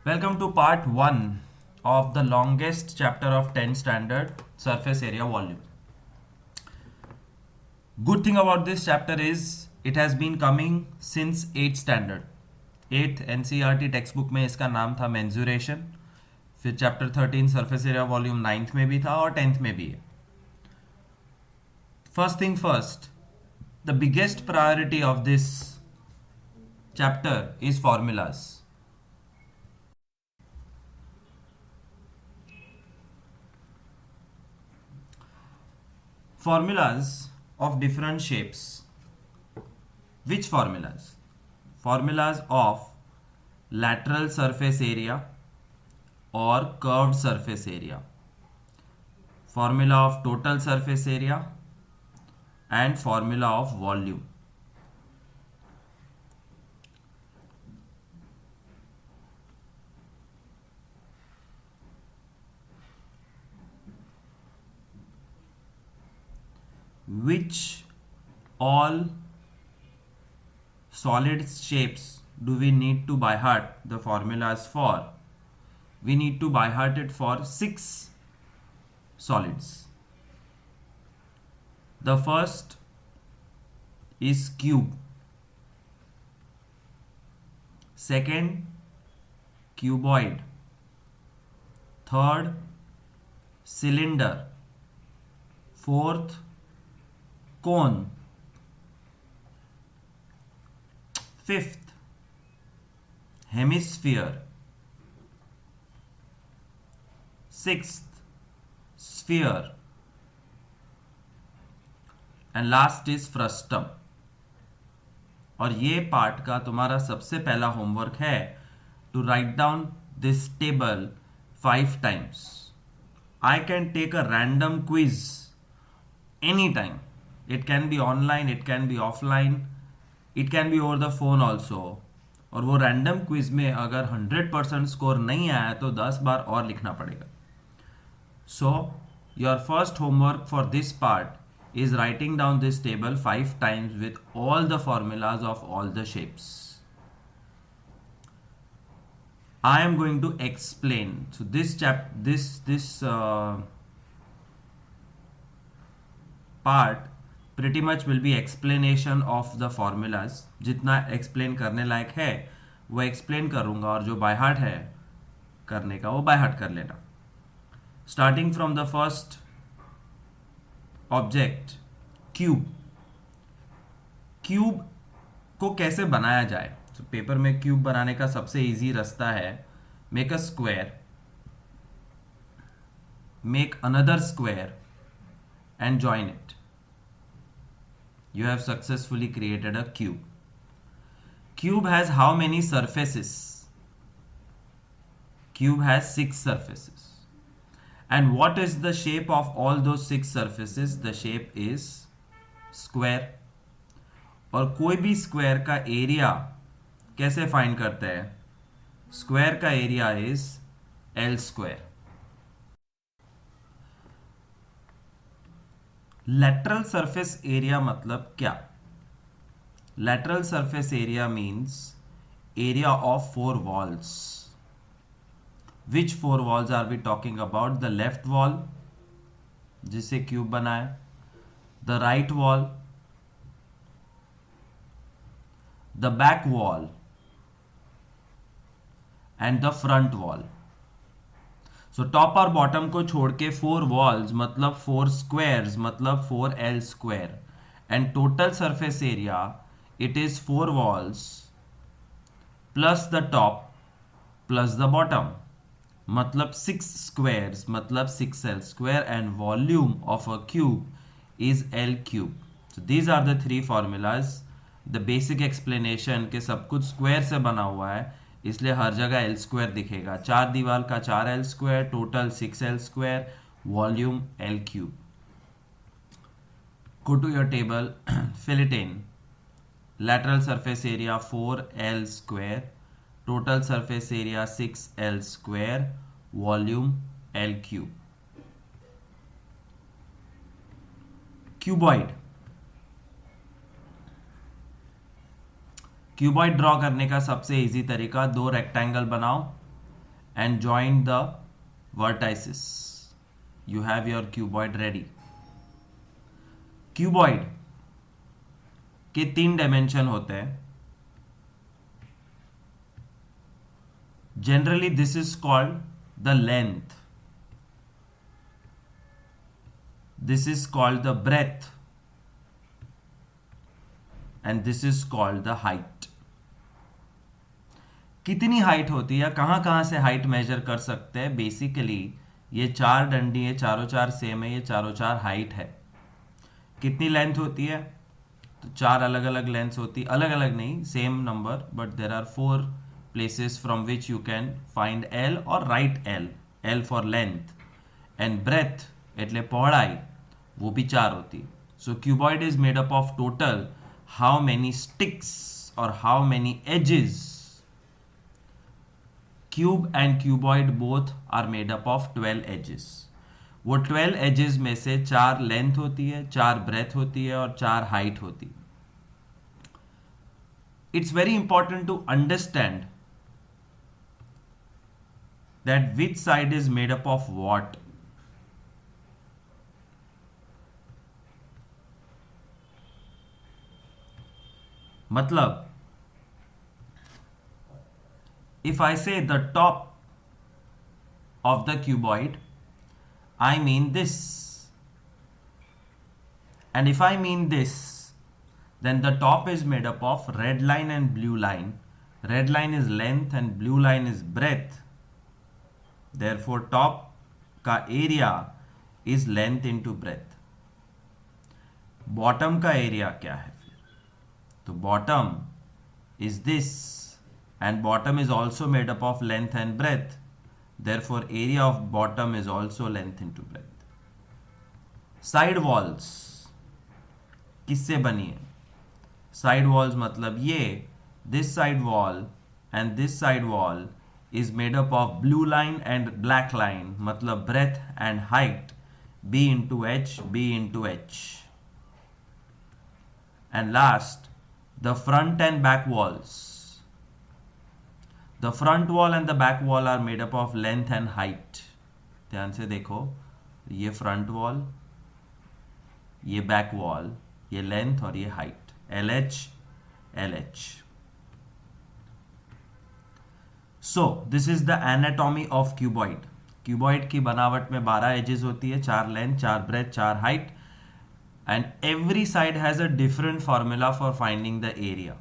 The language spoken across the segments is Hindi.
Welcome to part 1 of the longest chapter of 10th standard surface area volume. Good thing about this chapter is it has been coming since 8th standard. 8th NCERT textbook में इसका नाम था mensuration. फिर chapter 13 surface area volume 9th में भी था और 10th में भी है. First thing first, the biggest priority of this chapter is formulas. Formulas of different shapes. Which formulas? Formulas of lateral surface area or curved surface area. Formula of total surface area and formula of volume. Which all solid shapes do we need to by heart the formulas for? We need to by heart it for 6 solids. The first is cube. Second, cuboid. Third, cylinder. Fourth, cone. Fifth, hemisphere. Sixth, sphere. And last is frustum. और ये पार्ट का तुम्हारा सबसे पहला होमवर्क है to write down this table 5 times. I can take a random quiz any time. It can be online, it can be offline, it can be over the phone also. और वो रैंडम क्विज में अगर 100% स्कोर नहीं आया तो 10 बार और लिखना पड़ेगा. So your first homework for this part is writing down this table 5 times with all the formulas of all the shapes. I am going to explain. So this part pretty much will be explanation of the formulas. जितना explain करने लायक है वो explain करूँगा और जो by heart है करने का वो by heart कर लेना. Starting from the first object cube. Cube को कैसे बनाया जाए? तो पेपर में क्यूब बनाने का सबसे इजी रास्ता है make a square, make another square and join it. You have successfully created a cube. Cube has how many surfaces? Cube has 6 surfaces. And what is the shape of all those 6 surfaces? The shape is square. और कोई भी स्क्वायर का एरिया कैसे फाइंड करते हैं? स्क्वायर का area is L square. Lateral surface area मतलब क्या? Lateral surface area means area of 4 walls. Which 4 walls are we talking about? The left wall जिसे क्यूब बना है, the right wall, the back wall and the front wall. So top और bottom को छोड़ के 4 walls मतलब 4 squares मतलब 4L square. And total surface area it is 4 walls plus the top plus the bottom. मतलब 6 squares मतलब 6L square and volume of a cube is L cube. So these are the 3 formulas. The basic explanation कि सब कुछ square से बना हुआ है इसलिए हर जगह L square दिखेगा. 4 दीवार का 4L square, total 6L square, volume L cube. Go to your table, fill it in. Lateral surface area 4L square, total surface area 6L square, volume L cube. Cuboid. Cuboid draw करने का सबसे इजी तरीका, 2 रेक्टेंगल बनाओ and join the vertices. You have your cuboid ready. Cuboid के 3 डायमेंशन होते हैं. Generally this is called the length, this is called the breadth and this is called the height. कितनी हाइट होती है, कहां कहां से हाइट मेजर कर सकते हैं? बेसिकली ये 4 डंडी है, चारों चार सेम है, ये चारों चार हाइट है. कितनी लेंथ होती है? तो 4 अलग अलग लेंथ होती, अलग अलग नहीं, same number, but there are 4 places from which you can find L और right L. L for length and breadth એટલે પહોળાઈ, वो भी 4 होती. So cuboid is made up of total how many sticks और how many edges. Cube and cuboid both are made up of 12 edges. वो 12 एजेस में से 4 लेंथ होती है, 4 ब्रेथ होती है और 4 हाइट होती है. It's very important to understand that which side is made up of what. मतलब if I say the top of the cuboid, I mean this. And if I mean this, then the top is made up of red line and blue line. Red line is length and blue line is breadth. Therefore, top का area is length into breadth. Bottom का area क्या है फिर? तो bottom is this. And bottom is also made up of length and breadth. Therefore, area of bottom is also length into breadth. Side walls किससे बनी है? Side walls मतलब ये, this side wall and this side wall is made up of blue line and black line, मतलब breadth and height, B into H, B into H. And last, the front and back walls. The front wall and the back wall are made up of length and height. ध्यान से देखो, ये फ्रंट वॉल, ये बैक वॉल, ये लेंथ और ये height. LH, LH. So this is the anatomy of cuboid. Cuboid की बनावट में 12 एजेस होती है, 4 length, 4 breadth, 4 height, and every side has a different formula for finding the area.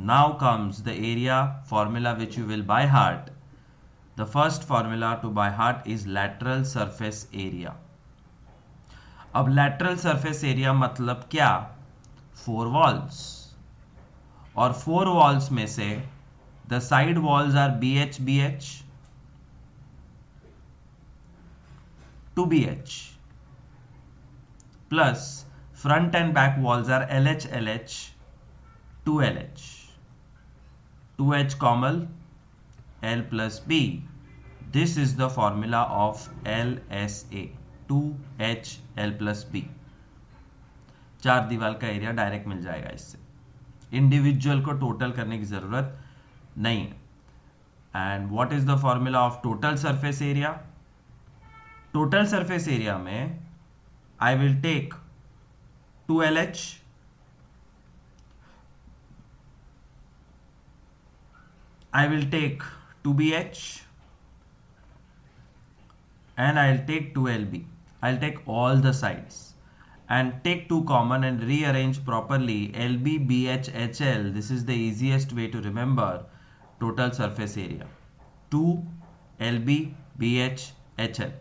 Now comes the area formula which you will by heart. The first formula to by heart is lateral surface area. अब lateral surface area मतलब क्या? 4 walls. और 4 walls में से the side walls are BH, BH, 2BH, plus front and back walls are LH, LH, 2LH. 2H common, L plus B. This is the formula of LSA. 2H L plus B. 4 दीवार का एरिया डायरेक्ट मिल जाएगा इससे. इंडिविजुअल को टोटल करने की जरूरत नहीं है. And what is the formula of total surface area? Total surface area में I will take 2LH, I will take 2BH and I'll take 2LB. I'll take all the sides and take 2 common and rearrange properly. LB, BH, HL. This is the easiest way to remember total surface area. 2 LB, BH, HL.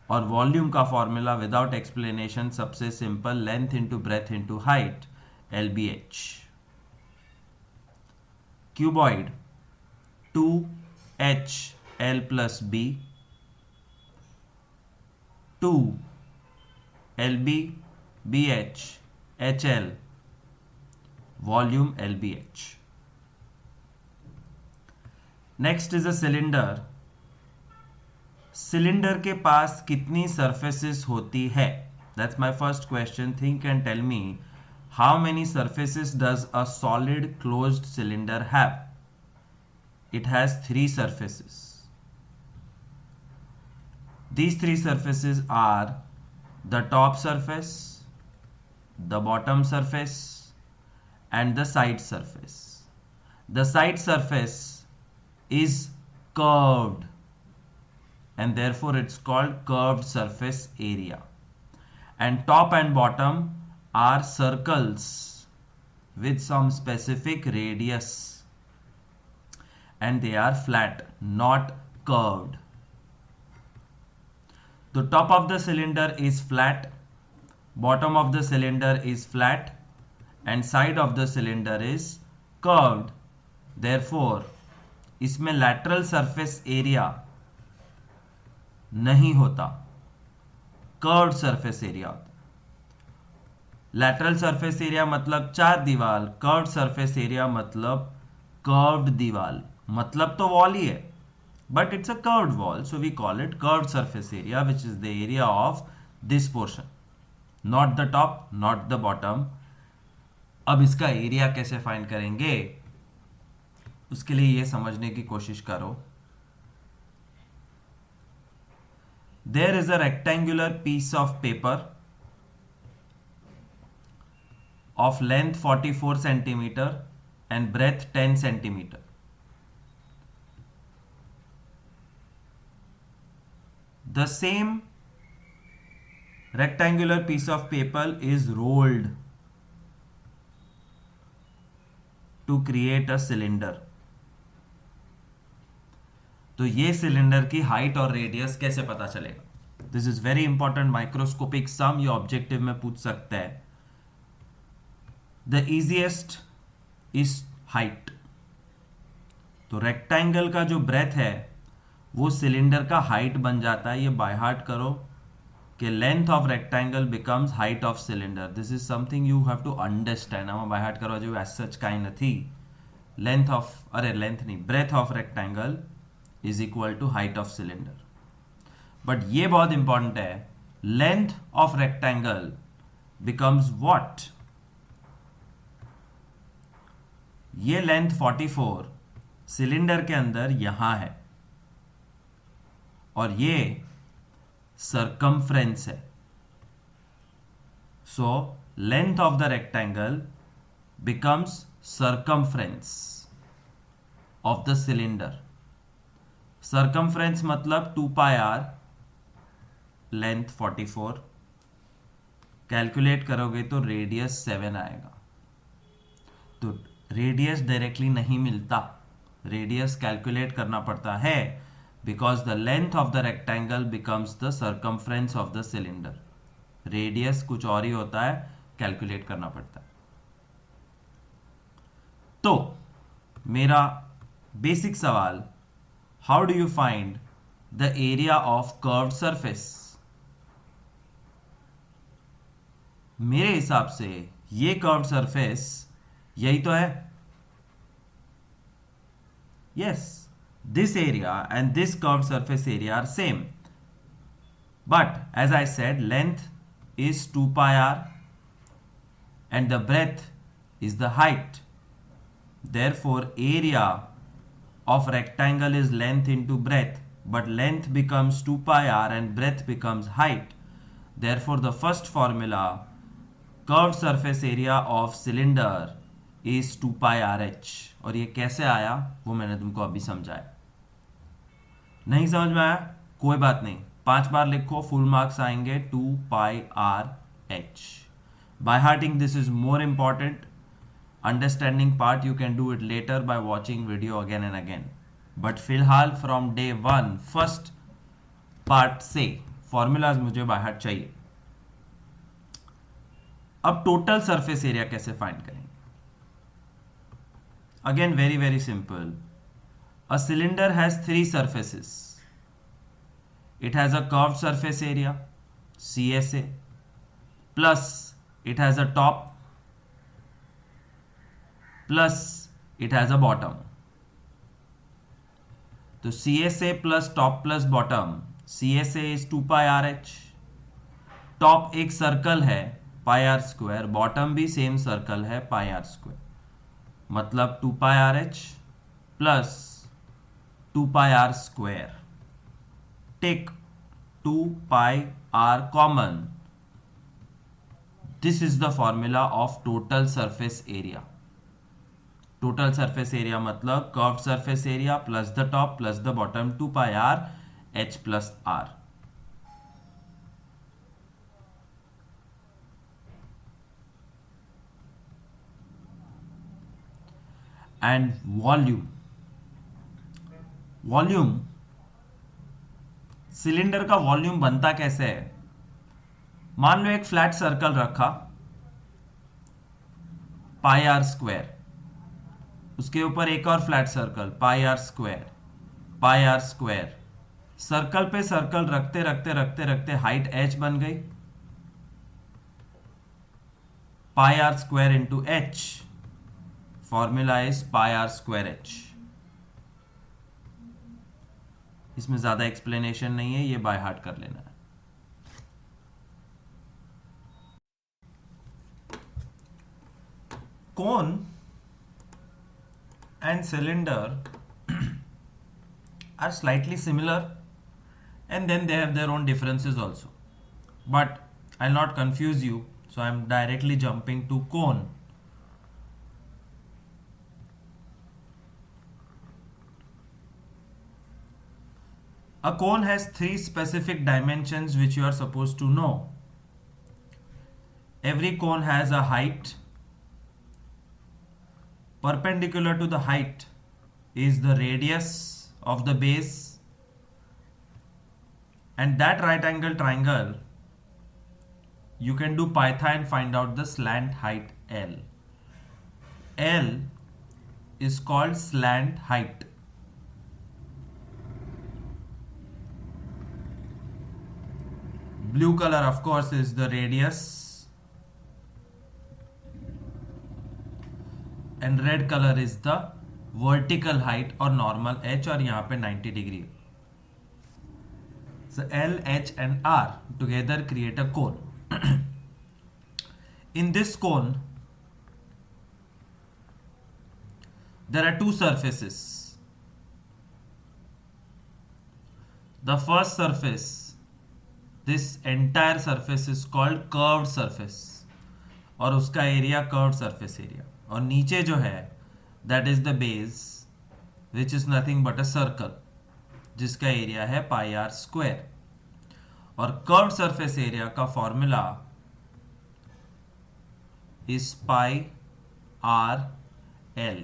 और वॉल्यूम का फॉर्मूला विदाउट एक्सप्लेनेशन सबसे simple, length into breadth into height, LBH. Cuboid 2H L plus B, 2 LB BH HL, volume LBH. Next is a cylinder. Cylinder के पास कितनी सरफेसेस होती है? That's my first question. Think and tell me, how many surfaces does a solid closed cylinder have? it has three surfaces. These three surfaces are the top surface, the bottom surface, and the side surface. The side surface is curved, and therefore it's called curved surface area. And top and bottom are circles with some specific radius, and they are flat, not curved. The top of the cylinder is flat, bottom of the cylinder is flat, and side of the cylinder is curved. Therefore, इसमें lateral surface area नहीं होता, curved surface area होता. Lateral surface area मतलब चार दीवार, curved surface area मतलब curved दीवार. मतलब तो wall ही है, but it's a curved wall, so we call it curved surface area, which is the area of this portion, not the top, not the bottom. अब इसका एरिया कैसे फाइंड करेंगे, उसके लिए ये समझने की कोशिश करो. There is a rectangular piece of paper of length 44 centimeter and breadth 10 centimeter. The same rectangular piece of paper is rolled to create a cylinder. तो ये सिलेंडर की हाइट और रेडियस कैसे पता चलेगा? This is very important microscopic sum, ये ऑब्जेक्टिव में पूछ सकता है. The easiest is height. तो रेक्टेंगल का जो ब्रेथ है वो सिलेंडर का हाइट बन जाता है. ये बाय हार्ट करो कि length of rectangle becomes height of cylinder. This is something you have to understand. આમાં બાય હાર્ટ કરવા જેવું એઝ સચ કાંઈ નથી. લેન્થ ઓફ લેન્થ નહીં, breadth of rectangle is equal to height of cylinder. But ये बहुत इंपॉर्टेंट है, length of rectangle becomes what? ये लेंथ 44 सिलेंडर के अंदर यहां है और ये सरकमफ्रेंस है. So length of the rectangle becomes circumference of the cylinder. Circumference मतलब 2 पाई आर, लेंथ 44. कैलकुलेट करोगे तो रेडियस 7 आएगा. तो रेडियस डायरेक्टली नहीं मिलता, रेडियस कैलकुलेट करना पड़ता है, because the length of the rectangle becomes the circumference of the cylinder. Radius कुछ और ही होता है, कैलकुलेट करना पड़ता है. तो मेरा बेसिक सवाल, how do you find the area of curved surface? मेरे हिसाब से ये कर्व्ड सरफेस यही तो है. Yes, this area and this curved surface area are same, but as I said, length is 2 pi r and the breadth is the height. Therefore, area of rectangle is length into breadth, but length becomes 2 pi r and breadth becomes height. Therefore, the first formula, curved surface area of cylinder is 2 pi rh. और ये कैसे आया वो मैंने तुमको अभी समझाया. नहीं समझ में आया कोई बात नहीं, 5 बार लिखो, फुल मार्क्स आएंगे. 2 pi are h. By hearting this is more important. Understanding part you can do it later by watching video again and again. But फिलहाल फ्रॉम डे 1 फर्स्ट पार्ट से फॉर्मूलाज मुझे बाय हार्ट चाहिए. अब टोटल सरफेस एरिया कैसे फाइंड करेंगे? Again, very, very simple. A cylinder has 3 surfaces. It has a curved surface area, CSA, plus it has a top, plus it has a bottom. So CSA plus top plus bottom, CSA is 2 pi RH. Top एक सर्कल है पाई आर स्क्वायर, बॉटम भी सेम सर्कल है पाई आर स्क्वायर. मतलब 2 pi R H plus 2 pi r square. Take 2 pi r common. This is the formula of total surface area. Total surface area मतलब curved surface area plus the top plus the bottom 2 pi r h plus r. And volume. Volume, cylinder का वॉल्यूम बनता कैसे है? मान लो एक फ्लैट सर्कल रखा पाई आर स्क्वायर, उसके ऊपर एक और flat circle pi r square, pi r square. Circle पे सर्कल रखते रखते रखते रखते हाइट h बन गई. Pi r square into h. Formula is pi r square h. इसमें ज्यादा एक्सप्लेनेशन नहीं है, ये बाय हार्ट कर लेना है. Cone and cylinder are slightly similar, and then they have their own differences also, but I'll not confuse you, so I'm directly jumping to cone. A cone has 3 specific dimensions which you are supposed to know. Every cone has a height. Perpendicular to the height is the radius of the base, and that right angle triangle you can do Python and find out the slant height L. L is called slant height. Blue color of course is the radius, and red color is the vertical height or normal h, और यहां पे 90 degree. So L, H and R together create a cone. In this cone there are two surfaces. The first surface, this entire surface is called curved surface, और उसका एरिया कर्व्ड सरफेस एरिया. और नीचे जो है that is the base which is nothing but a circle जिसका एरिया है पाई आर स्क्वायर. और कर्व्ड सरफेस एरिया का formula is pi are l.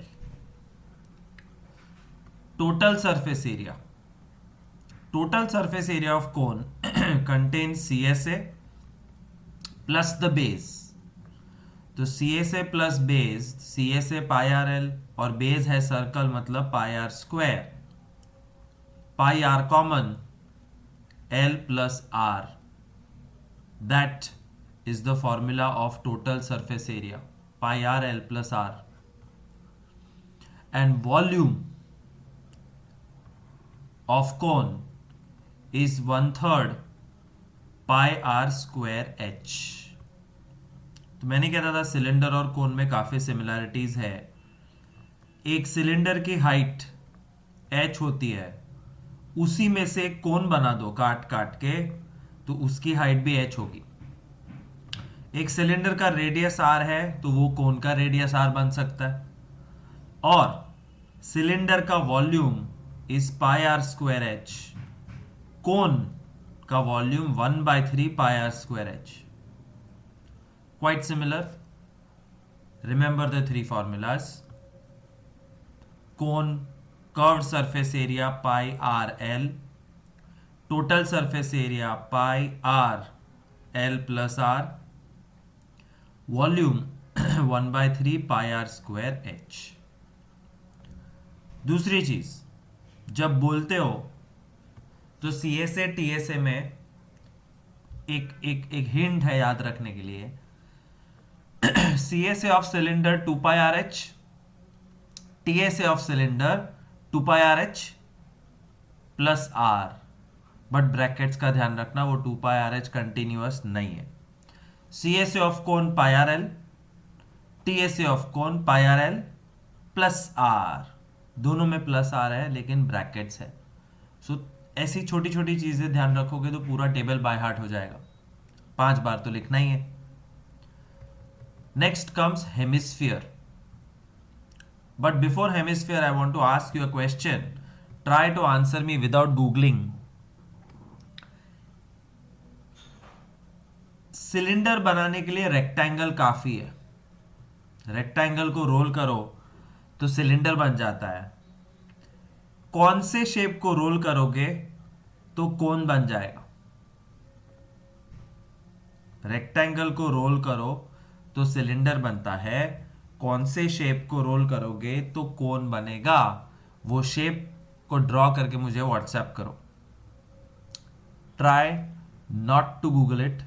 Total surface area, total surface area of cone contains CSA plus the base. तो CSA plus base, CSA pi are l और बेस है सर्कल मतलब pi r square. Pi r common, L plus R. That is the formula of total surface area, pi r L plus R. And volume of cone is 1/3 pi r square h. तो मैंने कहता था सिलेंडर और कोन में काफी सिमिलैरिटीज है. एक सिलेंडर की हाइट h होती है, उसी में से कोन बना दो काट काट के तो उसकी हाइट भी h होगी. एक सिलेंडर का रेडियस r है तो वो कोन का रेडियस r बन सकता है. और सिलेंडर का volume is pi r square h, cone का volume 1/3 pi r square h. Quite similar. Remember the 3 formulas. Cone, curved surface area pi are l, total surface area pi R L plus r, volume 1/3 pi r square h. दूसरी चीज, जब बोलते हो तो CSA TSA में एक हिंट है याद रखने के लिए. CSA of cylinder 2 pi are H, TSA of cylinder 2 pi R H plus R. But brackets का ध्यान रखना, वो 2 पाई आर एच कंटिन्यूअस नहीं है. CSA of cone pi are L, TSA of cone pi R L plus R. दोनों में प्लस आ रहा है लेकिन ब्रैकेट्स है। सो ऐसी छोटी छोटी चीजें ध्यान रखोगे तो पूरा टेबल बाय हार्ट हो जाएगा। 5 बार तो लिखना ही है। Next comes hemisphere. But before hemisphere I want to ask you a question, try to answer me without googling. Cylinder बनाने के लिए रेक्टेंगल काफी है। रेक्टेंगल को रोल करो तो सिलेंडर बन जाता है। कौन से शेप को रोल करोगे तो कोन बन जाएगा? रेक्टेंगल को रोल करो तो सिलेंडर बनता है, कौन से शेप को रोल करोगे तो कोन बनेगा? वो शेप को ड्रॉ करके मुझे व्हाट्सएप करो। Try not to google it,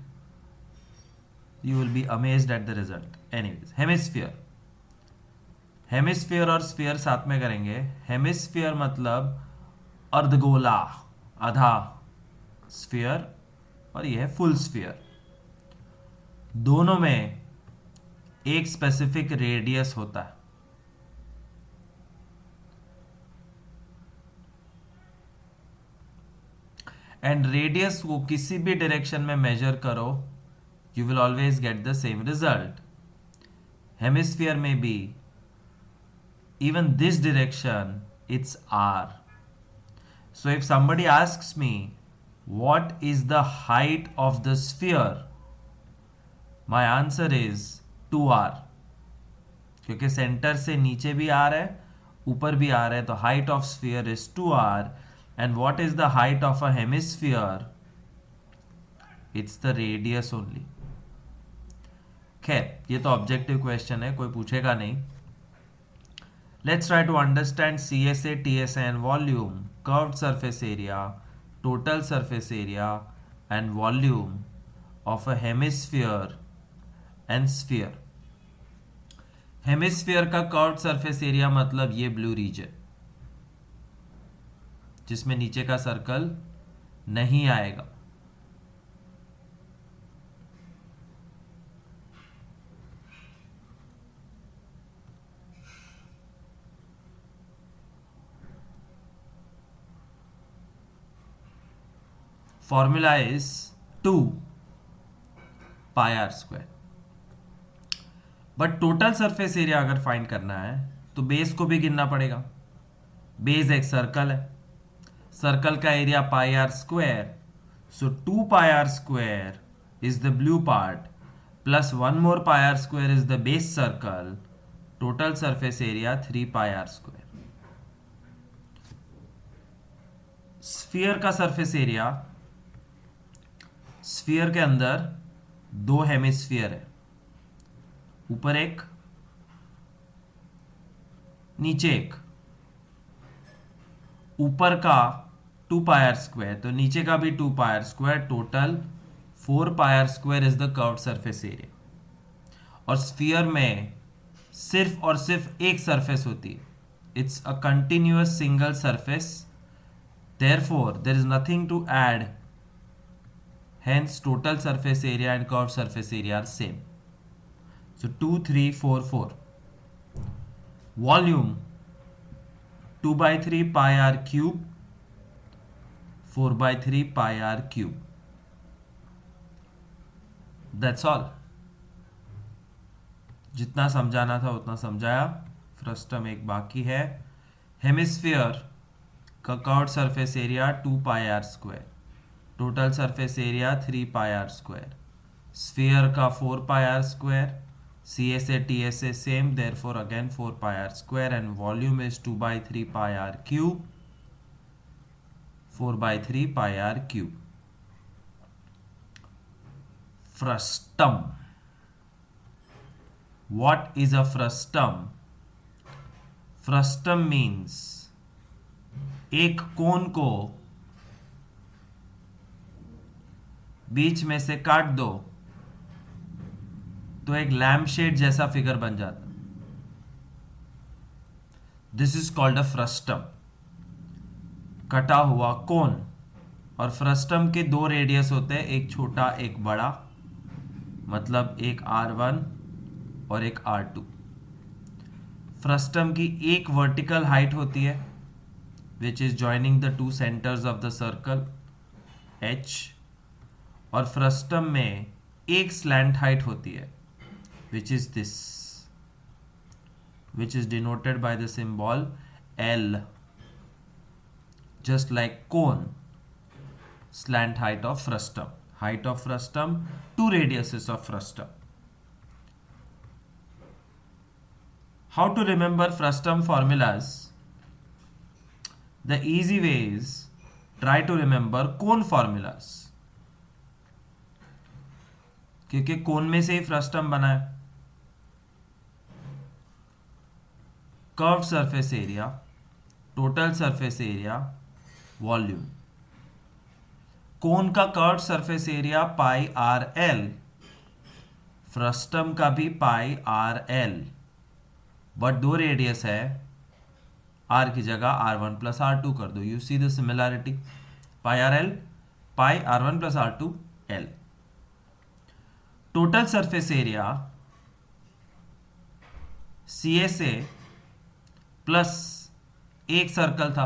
you will be amazed at the result. Anyways, hemisphere. Hemisphere और स्फीयर साथ में करेंगे। हेमिस्फीयर मतलब अर्धगोला, आधा स्फीयर, और यह है फुल स्फीयर। दोनों में एक स्पेसिफिक रेडियस होता है। एंड रेडियस को किसी भी डायरेक्शन में मेजर करो, you will always get the same result. Hemisphere may be even this direction, it's r. So if somebody asks me what is the height of the sphere, my answer is 2r, क्योंकि सेंटर से नीचे भी r है, ऊपर भी r है, तो height of sphere is 2r. And what is the height of a hemisphere? It's the radius only. खैर, ये तो ऑब्जेक्टिव क्वेश्चन है, कोई पूछेगा नहीं। Let's try to understand CSA, TSA and volume, curved surface area, total surface area and volume of a hemisphere and sphere. Hemisphere का कर्व्ड सरफेस एरिया मतलब ये ब्लू रीजन, जिसमें नीचे का सर्कल नहीं आएगा। Formula is 2 pi r square. But total surface area अगर फाइंड करना है तो बेस को भी गिनना पड़ेगा। बेस एक सर्कल है, सर्कल का area pi r square, so 2 pi r square is the blue part plus 1 more pi r square is the base circle, total surface area 3 pi r square. Sphere का सरफेस एरिया, स्फीयर के अंदर 2 हेमिस्फीयर है, ऊपर एक नीचे एक। ऊपर का 2 पाई आर स्क्वायर तो नीचे का भी 2 pi r square, total 4 pi r square is the curved surface area. और स्फीयर में सिर्फ और सिर्फ एक सरफेस होती है, it's a continuous single surface, therefore there is nothing to add, hence total surface area and curved surface area are same. So 2 3 4 4. Volume 2 by 3 pi r cube, 4 by 3 pi r cube. That's all. जितना समझाना था उतना समझाया। फ्रस्टम एक बाकी है। हेमिस्फीयर का curved surface area 2 pi r square, total surface area 3 pi r square. Sphere का 4 pi r square, CSA TSA same, therefore again 4 pi r square, and volume is 2 by 3 pi r cube, 4 by 3 pi r cube. Frustum, what is a frustum? Frustum means एक कोन को बीच में से काट दो तो एक लैम्प शेड जैसा फिगर बन जाता। This is called a frustum, कटा हुआ कोन। और फ्रस्टम के 2 रेडियस होते हैं, एक छोटा एक बड़ा, मतलब एक R1 और एक R2। फ्रस्टम की एक वर्टिकल हाइट होती है which is joining the two centres of the circle h, और फ्रस्टम में एक स्लैंट हाइट होती है विच is this, which is denoted by the symbol L, just like cone. Slant height of frustum, two radiuses of frustum. How to remember frustum formulas? The easy way is try to remember cone formulas, क्योंकि कोन में से ही फ्रस्टम बना है. Curved surface area, total surface area, volume. Cone का curved surface area pi are l, frustum का भी पाई आर एल, बट दो रेडियस है, आर की जगह R1 प्लस R2 कर दो. You see the similarity, pi are l, pi R1 plus R2 l. Total surface area CSA plus एक सर्कल था,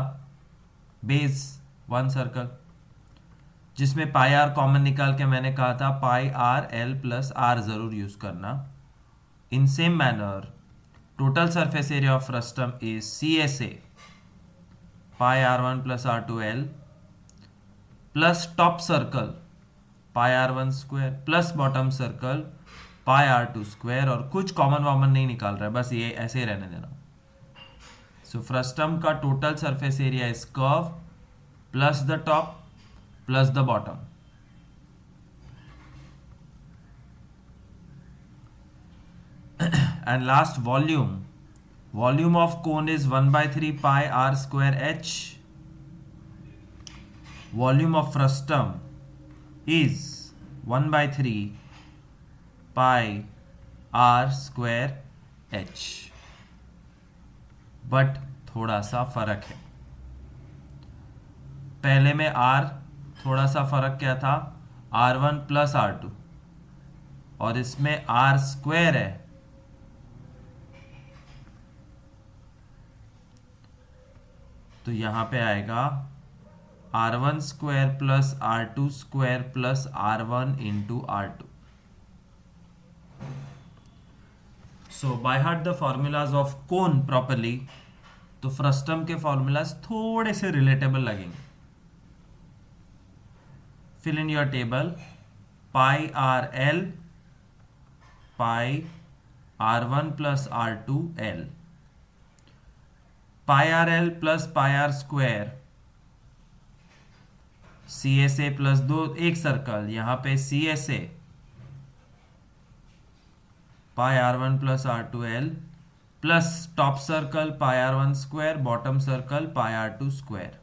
बेस वन सर्कल, जिसमें पाई आर कॉमन निकाल के मैंने कहा था पाई आर एल प्लस आर जरूर यूज करना. In same manner total surface area of frustum is CSA pi R1 plus R2 l plus top circle pi R1 square plus bottom circle pi R2 square, और कुछ कॉमन वॉमन नहीं निकाल रहा है, बस ये ऐसे ही रहने देना. सो फ्रस्टम का total surface area is curve plus the top plus the bottom. And last volume. Volume of cone is 1/3 pi r square h. Volume of frustum is 1/3 pi r square h, but थोड़ा सा फर्क है. पहले में r थोड़ा सा फर्क क्या था, R1 प्लस R2, और इसमें r स्क्वायर है, तो यहां पे आएगा R1 square plus R2 square plus R1 into R2. So by heart the formulas of cone properly. तो फ्रस्टम के फॉर्मूलाज थोड़े से रिलेटेबल लगेंगे. Fill in your table, pi are l, pi R1 plus R2 l, pi R L plus pi r square, CSA plus दो एक सर्कल, यहां पे CSA pi R1 plus R2 l plus top circle pi R1 square, bottom circle pi R2 square.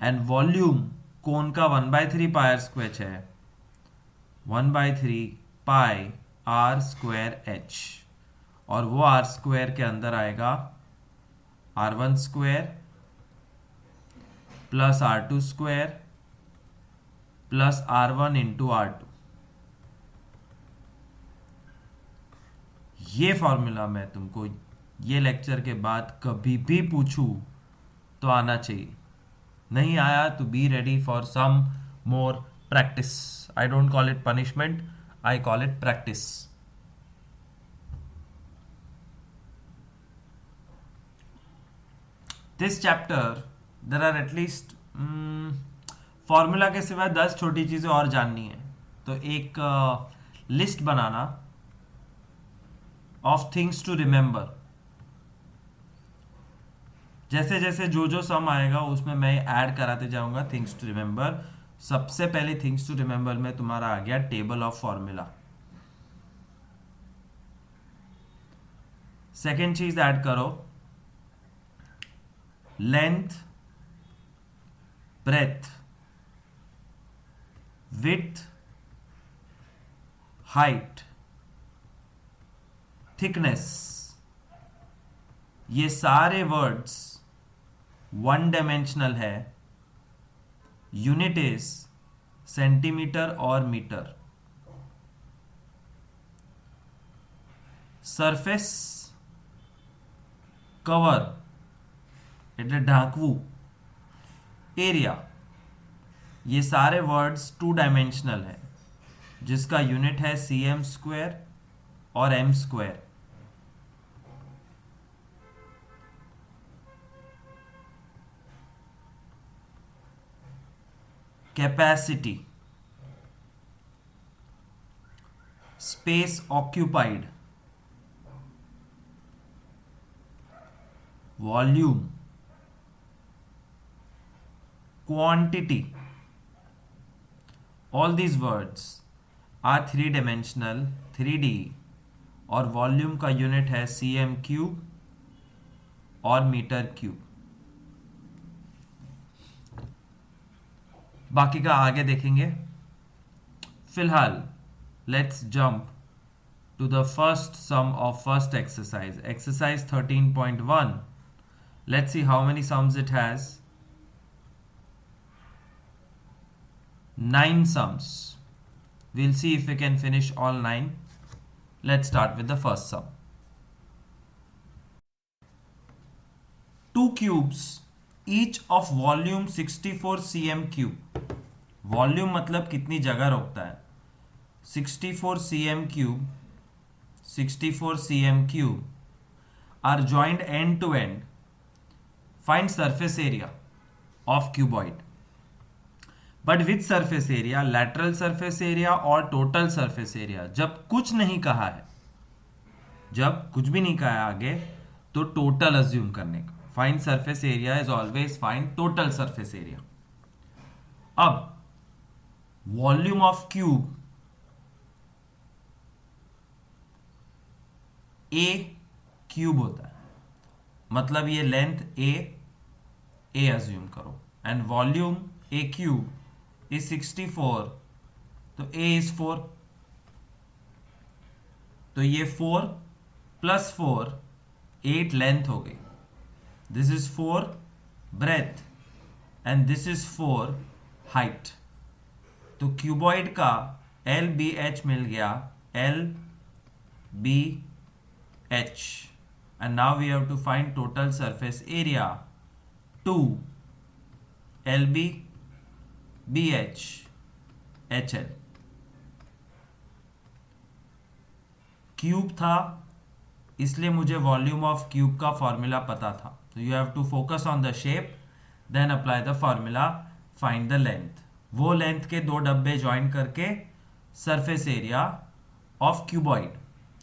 And volume cone का 1/3 पाई आर स्क्वायर है, 1/3 पाई आर स्क्वायर एच, और वो आर स्क्वायर के अंदर आएगा R1 square plus R2 square plus R1 into R2. ये फॉर्मूला मैं तुमको ये लेक्चर के बाद कभी भी पूछूं तो आना चाहिए. नहीं आया तो be ready for some more practice. I don't call it punishment, I call it practice. This chapter there are at least formula के सिवाय 10 छोटी चीजें और जाननी है. तो एक लिस्ट बनाना ऑफ थिंग्स टू रिमेंबर. जैसे जैसे जो जो सम आएगा उसमें मैं ऐड कराते जाऊंगा थिंग्स टू रिमेंबर. सबसे पहले थिंग्स टू रिमेंबर में तुम्हारा आ गया टेबल ऑफ फॉर्मूला. सेकेंड चीज ऐड करो length, breadth, width, height, thickness. ये सारे वर्ड्स वन डायमेंशनल है. यूनिट इज सेंटीमीटर और मीटर. सरफेस કવર એટલે ઢાંકવું, एरिया, ये सारे वर्ड्स 2 डायमेंशनल है जिसका यूनिट है cm स्क्वायर और m square. Capacity, space occupied, volume, quantity, all these words are 3 dimensional 3D और वॉल्यूम का यूनिट है cm क्यूब और मीटर क्यूब। बाकी का आगे देखेंगे। फिलहाल let's jump to the first sum of first exercise, exercise 13.1। Let's see how many sums it has. 9 sums. We'll see if we can finish all 9. Let's start with the first sum. 2 cubes each of volume 64 cm cube. Volume मतलब कितनी जगह रोकता है। 64 cm cube, 64 cm cube are joined end to end. Find surface area of cuboid. But with surface area, lateral surface area और टोटल सरफेस एरिया। जब कुछ नहीं कहा है, जब कुछ भी नहीं कहा है आगे, तो टोटल अज्यूम करने का। Find surface area is always find total surface area. अब volume of cube a cube होता है, मतलब ये लेंथ ए अज्यूम करो, and volume a cube is 64, तो a is 4, तो ये 4 प्लस 4 8 लेंथ हो गई। This is 4 breadth and this is 4 height. तो क्यूबॉइड का एल बी एच मिल गया, l b h, and now we have to find total surface area. 2 l b BH HL। Cube था इसलिए मुझे वॉल्यूम ऑफ क्यूब का फॉर्मूला पता था, तो you have to focus on the shape then apply the formula, find the length. वो लेंथ के 2 डब्बे ज्वाइन करके सरफेस एरिया ऑफ क्यूबॉइड,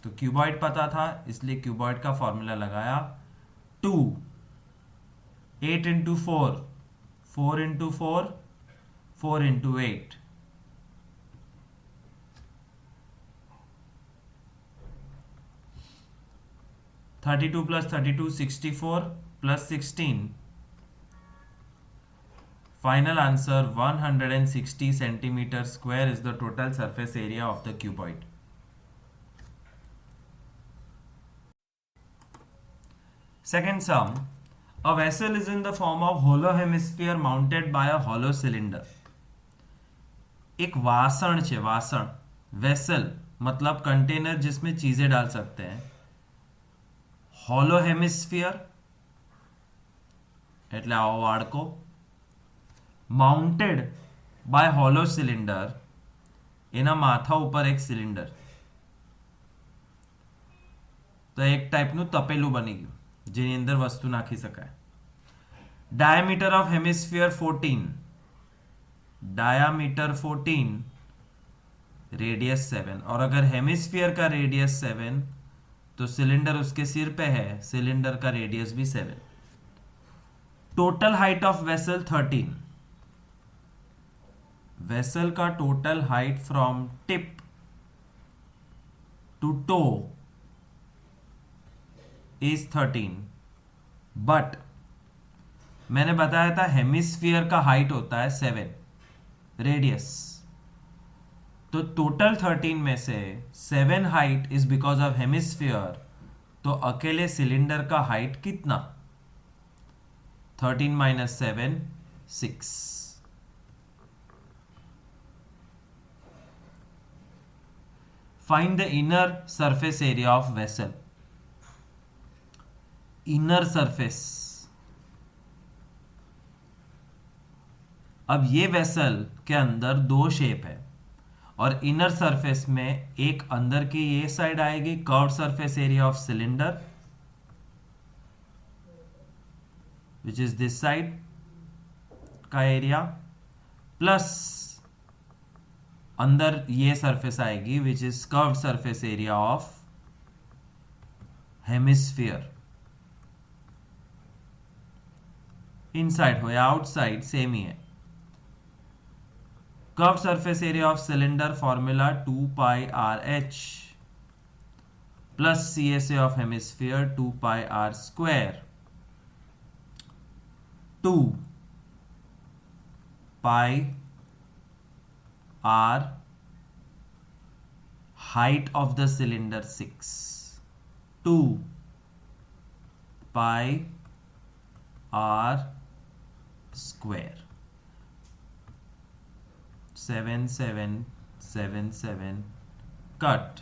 तो क्यूबॉइड पता था इसलिए क्यूबॉइड का फॉर्मूला लगाया। 2 8 into 4 4 into 4 4 into 8, 32 plus 32 64 plus 16, final answer 160 centimeter square is the total surface area of the cuboid. Second sum, a vessel is in the form of hollow hemisphere mounted by a hollow cylinder. एक वासण છે, વાસણ, वेसल मतलब कंटेनर जिसमें चीजें डाल सकते हैं। હોલો હેમિસ્ફિયર એટલે આવો વાડકો, માઉન્ટેડ બાય હોલો સિલિન્ડર, એના માથા ઉપર એક સિલિન્ડર, તો એક ટાઈપનું તપેલું બની ગયું જેની અંદર વસ્તુ નાખી શકાય। Diameter of hemisphere 14, diameter 14, radius 7, और अगर हेमिस्फीयर का रेडियस 7 तो सिलेंडर उसके सिर पे है, सिलेंडर का रेडियस भी 7। Total height of vessel 13, vessel का total height from tip to toe is 13, but मैंने बताया था हेमिस्फीयर का हाइट होता है 7, रेडियस, तो टोटल 13 में से 7 height is because of hemisphere, तो अकेले सिलेंडर का हाइट कितना? 13 minus 7 6। Find the inner surface area of vessel. Inner surface. अब ये वेसल के अंदर दो शेप है और इनर सरफेस में एक अंदर की ये साइड आएगी curve surface area of cylinder which is this side का एरिया, प्लस अंदर ये सरफेस आएगी which is curve surface area of hemisphere. Inside हो या आउटसाइड सेम ही है। Curve surface area of cylinder formula 2 pi R H plus C S A of hemisphere 2 pi r square 2 pi r height of the cylinder 6 2 pi r square 7 7 7 7 cut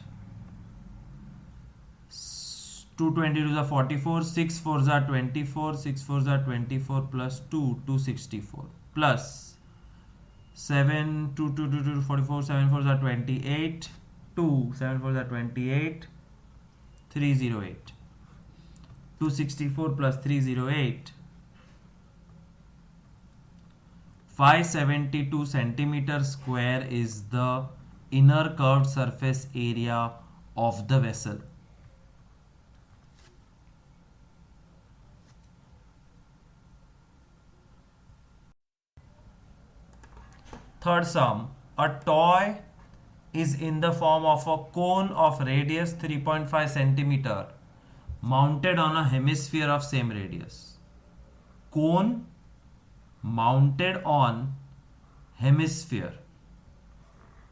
222 are 44 6 4s are 24 6 4s are 24 plus 2 264 plus 7 2 2 2 2 44 7 4s are 28 2 7 4s are 28 308 264 plus 308 572 centimeter square is the inner curved surface area of the vessel. Third sum, a toy is in the form of a cone of radius 3.5 centimeter mounted on a hemisphere of same radius. Cone mounted on hemisphere.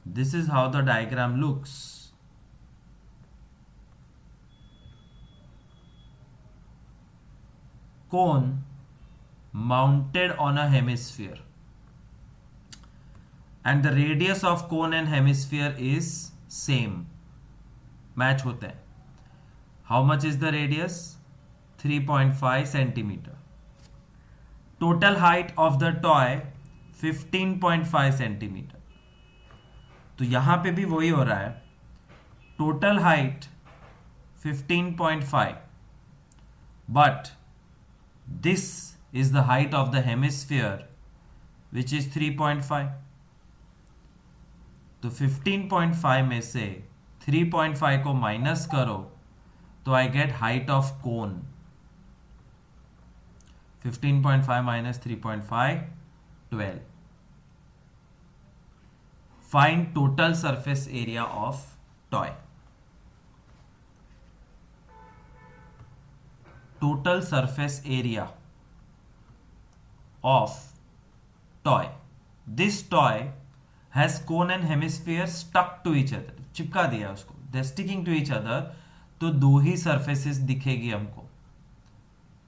This is how the diagram looks. Cone mounted on a hemisphere, and the radius of cone and hemisphere is same, match होते हैं. How much is the radius? 3.5 centimeter. Total height of the toy 15.5 centimetre. तो यहां पे भी वही हो रहा है, total height 15.5 but this is the height of the hemisphere which is 3.5. तो 15.5 में से 3.5 को माइनस करो तो I get height of cone. 15.5 minus 3.5 12. Find total surface area of toy. Total surface area of toy. This toy has cone and hemisphere stuck to each other. चिपका दिया उसको. They're sticking to each other. तो दो ही surfaces दिखेगी हमको.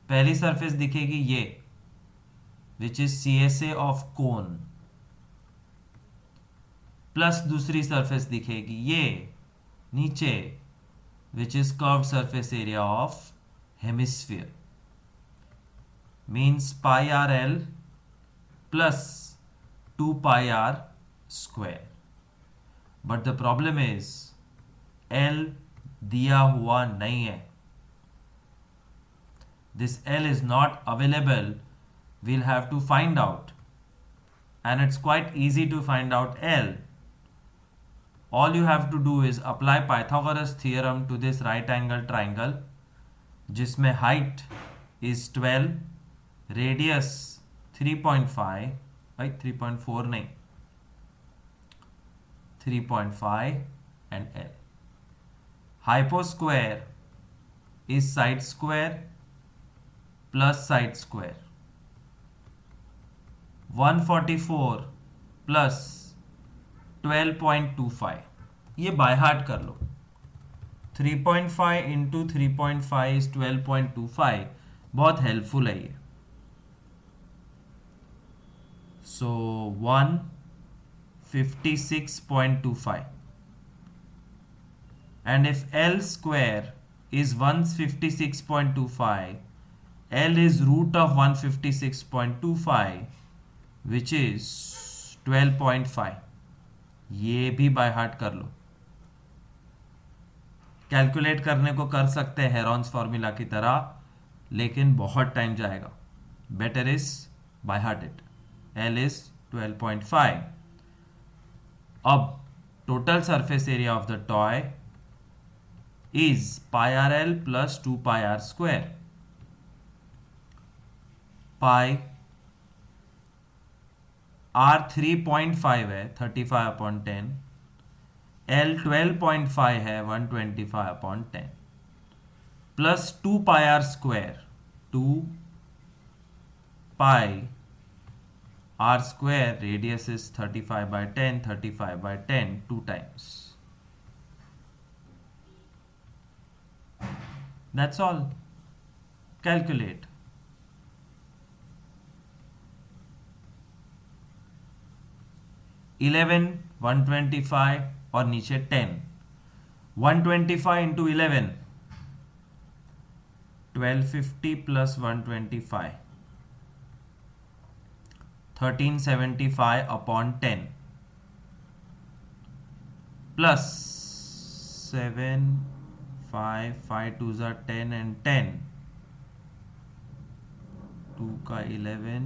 पहली सरफेस दिखेगी ये which is C S A of cone, plus दूसरी सरफेस दिखेगी ये नीचे which is curved surface area of hemisphere. Means pi R L plus 2 pi r square. But the problem is l दिया हुआ नहीं है. This L is not available. We'll have to find out, and it's quite easy to find out L. All you have to do is apply Pythagoras theorem to this right angle triangle जिसमें height is 12, radius 3.5, right? 3.4 नहीं, 3.5 and L. Hyposquare is side square plus side square. 144 plus 12.25. ये बाय हार्ट कर लो. 3.5 इंटू 3.5 इज 12.25. बहुत हेल्पफुल है ये. सो 156.25 and if L square is 156.25 L is root of 156.25 which is 12.5. ये भी बाय हार्ट कर लो, कैलकुलेट करने को कर सकते हैं हेरॉन्स फॉर्मूला की तरह, लेकिन बहुत टाइम जाएगा. Better is by heart it. L is 12.5. अब total surface area of the toy is pi RL plus 2 pi R square. Pi R 3.5 है 35/10, L 12.5 है 125/10 plus 2 pi R square. 2 pi R square radius is 35/10, 35/10 2 times. That's all. Calculate. Eleven 125 और नीचे 10. 125 into 11 1250 plus 125 1375/10 plus 7 5 2s are 10 and 10 2 का 11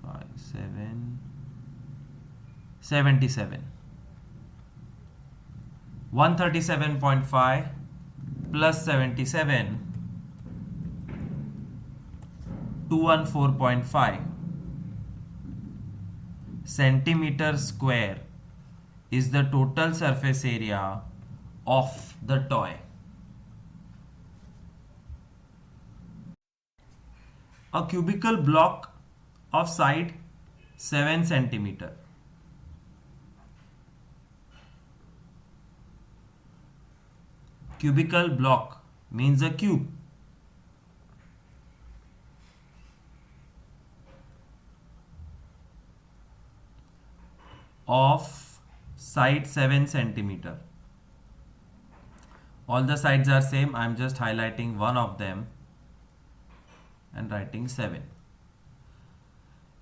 5 7 77 137.5 plus 77 214.5 centimeter square is the total surface area of the toy. A cubical block of side 7 centimeter. Cubical block means a cube. Of side 7 centimeter. All the sides are same. I am just highlighting one of them and writing 7.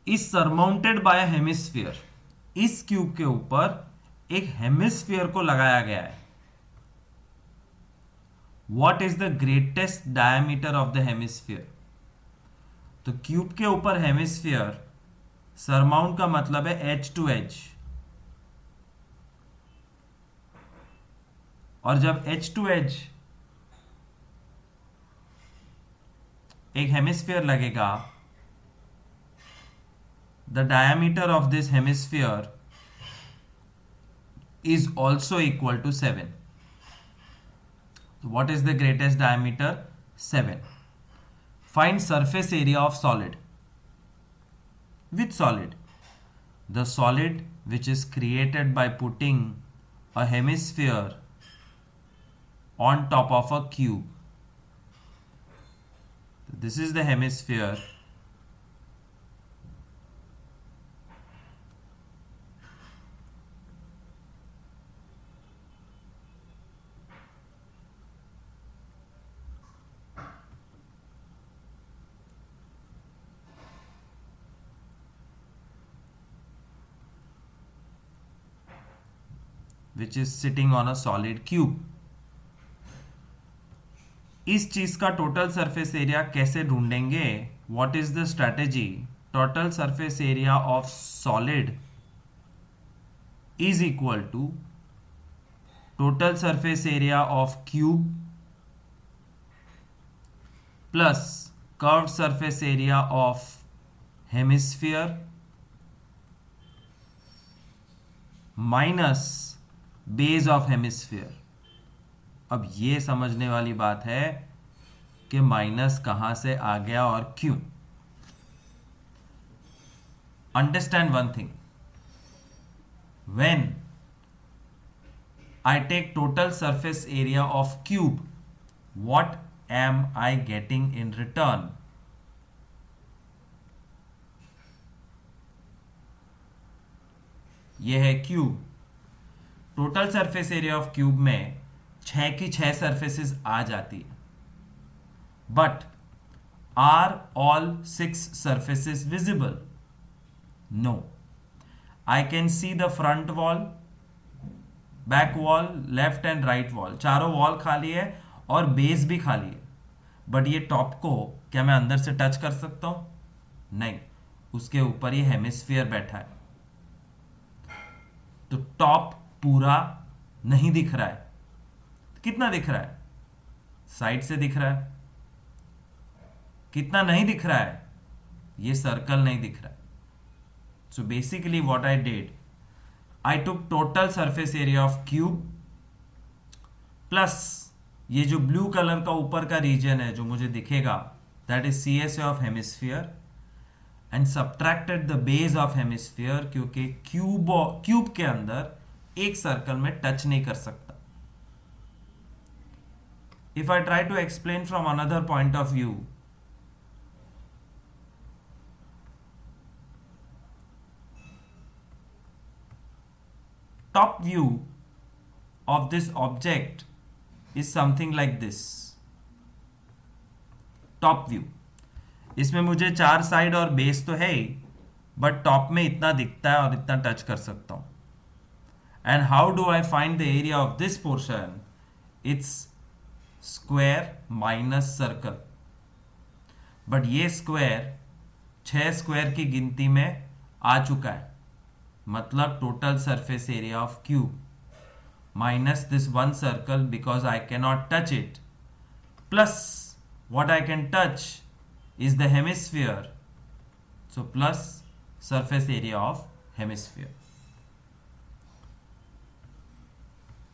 is surmounted by a hemisphere. इस क्यूब के ऊपर एक हेमिस्फीयर को लगाया गया है. What is the greatest diameter of the hemisphere? तो क्यूब के ऊपर हेमिस्फीयर, सरमाउंट का मतलब है एज टू एज, और जब एज टू एज एक हेमिस्फीयर लगेगा, the diameter of this hemisphere is also equal to 7. What is the greatest diameter? 7. Find surface area of solid. Which solid? The solid which is created by putting a hemisphere on top of a cube. This is the hemisphere. Which is sitting on a solid cube. इस चीज का टोटल सरफेस एरिया कैसे ढूंढेंगे? What is the strategy? Total surface area of solid is equal to total surface area of cube plus curved surface area of hemisphere minus base of hemisphere. अब ये समझने वाली बात है कि माइनस कहां से आ गया और क्यों. Understand one thing, when I take total surface area of cube, what am I getting in return? यह है cube. Total surface area of cube में 6 की 6 सरफेसेस आ जाती है, but Are all 6 surfaces visible? No. I can see the front wall, back wall, left and right wall, चारों वॉल खाली है और बेस भी खाली है. बट ये टॉप को क्या मैं अंदर से टच कर सकता हूं? नहीं. उसके ऊपर ये हेमिस्फीयर बैठा है, तो टॉप पूरा नहीं दिख रहा है. कितना दिख रहा है? साइड से दिख रहा है. कितना नहीं दिख रहा है? ये सर्कल नहीं दिख रहा है. So basically what I did, I took total surface area of cube plus ये जो ब्लू कलर का ऊपर का रीजन है जो मुझे दिखेगा, that is CSA of hemisphere, and subtracted the base of hemisphere, क्योंकि क्यूब के अंदर एक सर्कल में टच नहीं कर सकता. If I try to explain from another point of view, top view of this object is something like this. Top view, इसमें मुझे 4 साइड और बेस तो है ही, बट टॉप में इतना दिखता है और इतना टच कर सकता हूं. And how do I find the area of this portion? Its square minus circle. But ये स्क्वायर 6 स्क्वायर की गिनती में आ चुका है, मतलब total surface area of cube minus this one circle because I cannot touch it, plus what I can touch is the hemisphere, so plus surface area of hemisphere.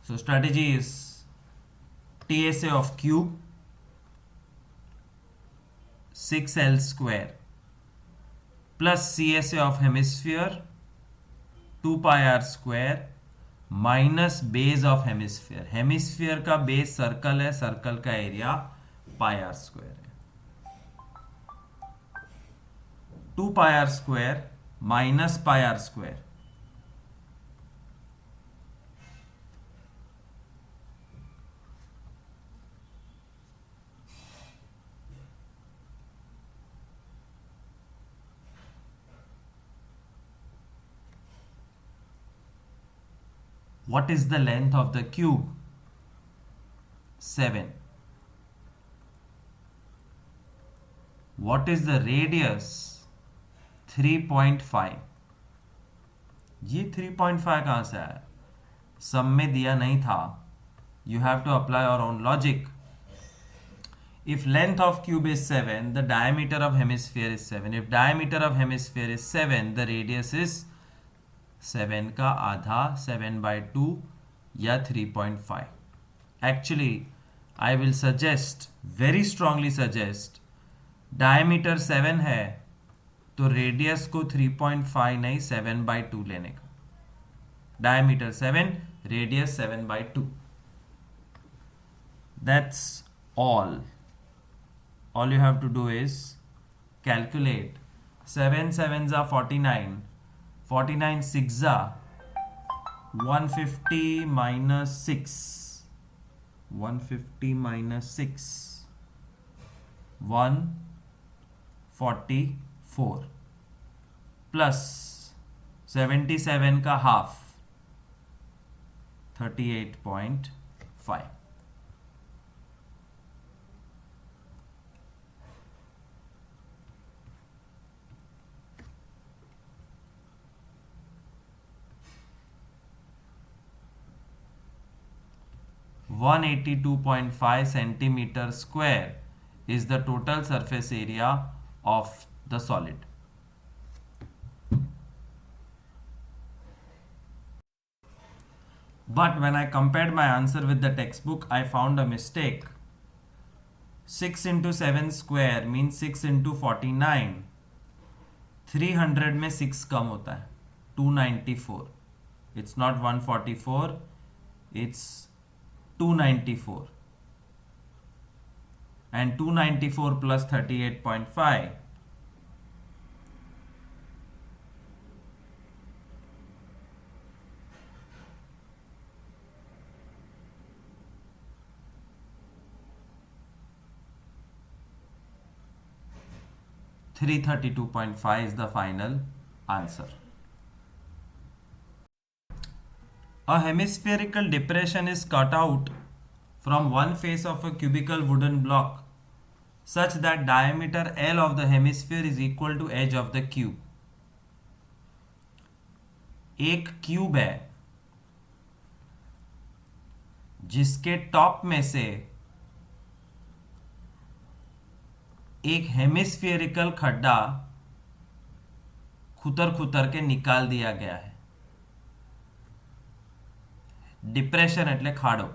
So strategy is TSA of cube 6L square plus CSA of hemisphere 2 pi r square minus base of hemisphere. Hemisphere का base circle है, circle का area पाई आर स्क्वायर है. 2 pi r square minus pi r square, what is the length of the cube? 7. What is the radius? 3.5. ये 3.5 कहां से आया? सम में दिया नहीं था. You have to apply your own logic. If length of cube is 7, the diameter of hemisphere is 7. If diameter of hemisphere is 7, the radius is 7 का आधा, 7/2 या 3.5. Actually, I will suggest, very strongly suggest, diameter 7 है तो रेडियस को 3.5 नहीं 7/2 लेने का. Diameter 7, radius 7/2. That's all you have to do is calculate. 7 sevens are 49, 49 6 are 150 minus 6, 150 minus 6, 144 plus 77 का half 38.5. One 182.5 centimeter square is the total surface area of the solid. But when I compared my answer with the textbook, I found a mistake. 6 into 7 square means 6 into 49. 300 में 6 कम होता है, 294. It's not 144, it's 294. And 294 plus 38.5, 332.5 is the final answer. A hemispherical depression is cut out from one face of a cubical wooden block such that diameter L of the hemisphere is equal to edge of the cube. एक क्यूब है जिसके टॉप में से एक हेमिस्फेरिकल खड्डा खुतर खुतर के निकाल दिया गया है. डिप्रेशन એટલે ખાડો.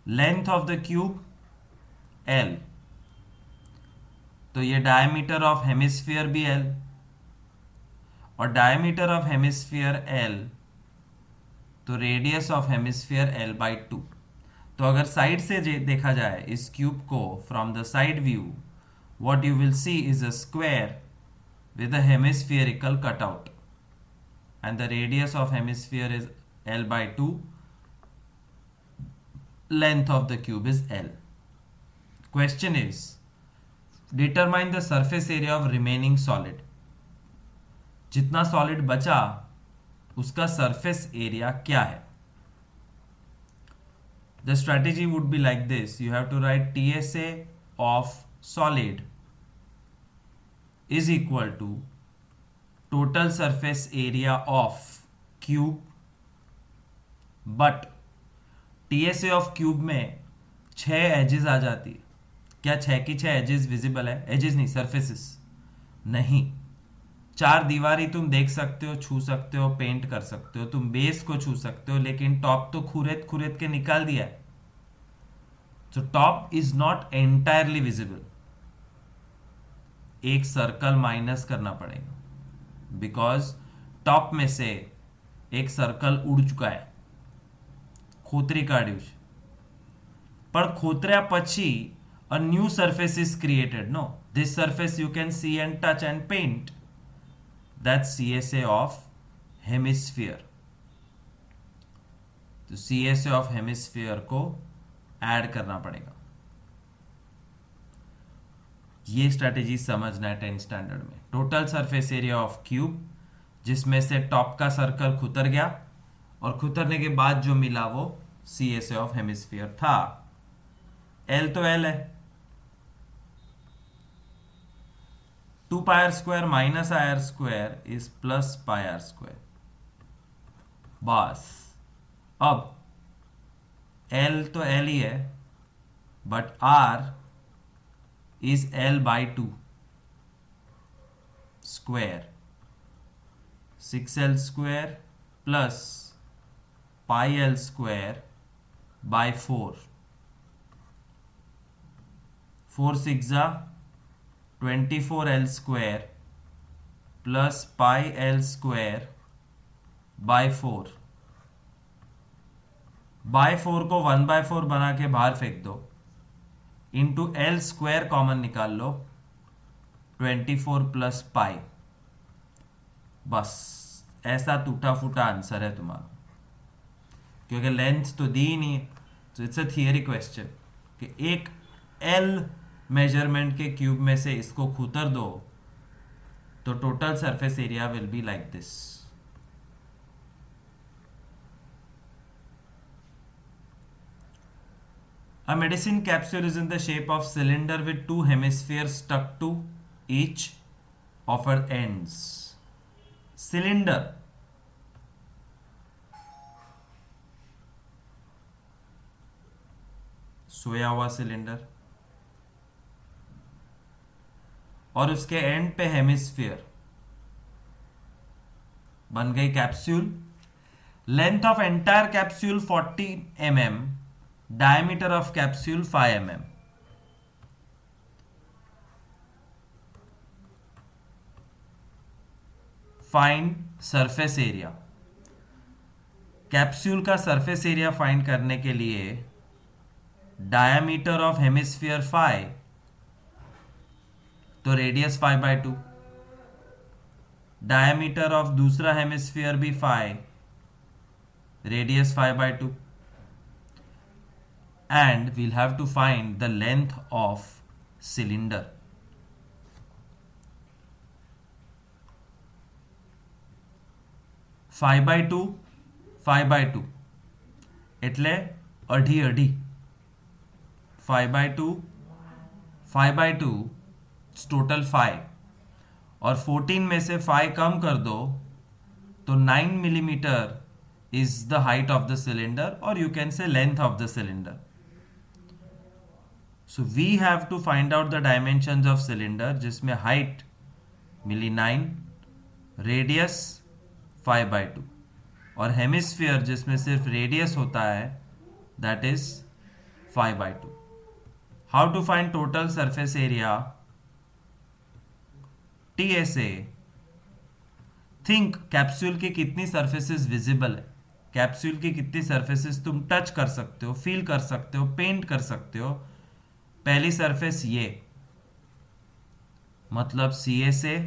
Length of the cube L, तो ये डायमीटर ऑफ हेमिस्फीयर भी L, और डायमीटर ऑफ हेमिस्फीयर L तो रेडियस ऑफ हेमिस्फीयर L/2. तो अगर साइड से देखा जाए इस क्यूब को from the side view, what you will see is a square with a hemispherical cutout and the radius of hemisphere is L/2. Length of the cube is L. Question is, determine the surface area of remaining solid. जितना सॉलिड बचा उसका सरफेस एरिया क्या है? The strategy would be like this. You have to write TSA of solid is equal to total surface area of cube, but TSA of cube में 6 एजेस आ जाती है. क्या 6 की 6 एजेस विजिबल है? एजेस नहीं, सरफेसेस नहीं. 4 दीवारी तुम देख सकते हो, छू सकते हो, पेंट कर सकते हो, तुम बेस को छू सकते हो, लेकिन टॉप तो खुरेद खुरेद के निकाल दिया है. So top is not entirely visible. एक सर्कल माइनस करना पड़ेगा बिकॉज टॉप में से एक सर्कल उड़ चुका है, खोतरी काढ્યું છે. પણ ખોતર્યા પછી a new surface is created. No, this surface you can see and touch and paint. That's CSA of hemisphere. तो CSA of hemisphere को ऐड करना पड़ेगा. ये स्ट्रैटेजी समझना है 10th स्टैंडर्ड में. Total surface area of cube, जिसमें से टॉप का सर्कल खुतर गया और खुतरने के बाद जो मिला वो CSA ऑफ हेमिस्फीयर था. L तो L है, 2 pi r square minus I r square is plus pi r square. बस अब L तो L ही है, but R is L/2 square. 6L square plus pi L square by 4. 4 6 24L square plus pi L square by 4. by 4 को 1/4 बना के बाहर फेंक दो, इंटू L स्क्वायर कॉमन निकाल लो, 24 प्लस पाई. बस ऐसा टूटा फूटा आंसर है तुम्हारा, क्योंकि लेंथ तो दी ही नहीं है. तो इट्स अ थियरी क्वेश्चन कि एक L मेजरमेंट के क्यूब में से इसको खुतर दो तो total surface area will be like this. A medicine capsule is in the shape of cylinder with 2 hemispheres stuck to each of her ends. Cylinder. सोया हुआ सिलेंडर और उसके एंड पे हेमिस्फीयर, बन गई capsule. Length of entire capsule 40 mm, diameter of capsule 5 mm. Find surface area. Capsule का सरफेस एरिया फाइंड करने के लिए डायमीटर ऑफ हेमिस्फीयर 5 तो रेडियस 5/2, डायमीटर ऑफ दूसरा हेमिस्फीयर भी 5, radius 5/2, and we'll have to find the length of cylinder. 5/2 5/2 એટલે અઢી અઢી 5/2 5/2 टोटल 5 और 14 में से 5 कम कर दो तो 9 millimetre is the height of the cylinder और you can say length of the cylinder. So we have to find out the dimensions of cylinder जिसमें height मिली 9, रेडियस 5/2 और हेमिस्फीयर जिसमें सिर्फ रेडियस होता है that is 5/2. How to find total surface area? TSA. Think capsule की कितनी सरफेसेस विजिबल है, कैप्सूल की कितनी सरफेसेस तुम टच कर सकते हो, फील कर सकते हो, पेंट कर सकते हो. पहली सरफेस ये मतलब CSA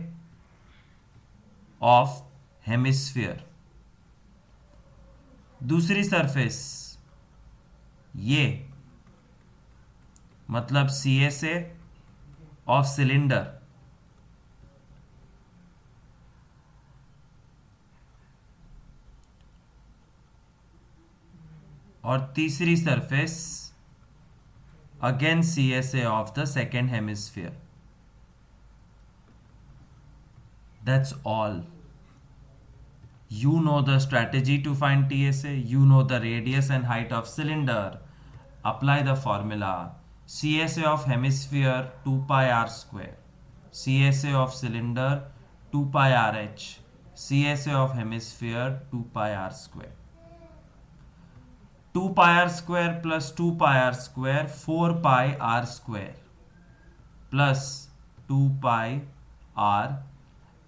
ऑफ हेमिस्फीयर. दूसरी सरफेस ये मतलब CSA ऑफ सिलेंडर. और तीसरी surface again CSA of the second hemisphere. That's all. You know the strategy to find TSA. You know the radius and height of cylinder. Apply the formula. CSA of hemisphere 2 pi r square. CSA of cylinder 2 pi RH. CSA of hemisphere 2 pi r square. 2 pi r square plus 2 pi r square 4 pi r square plus 2 pi r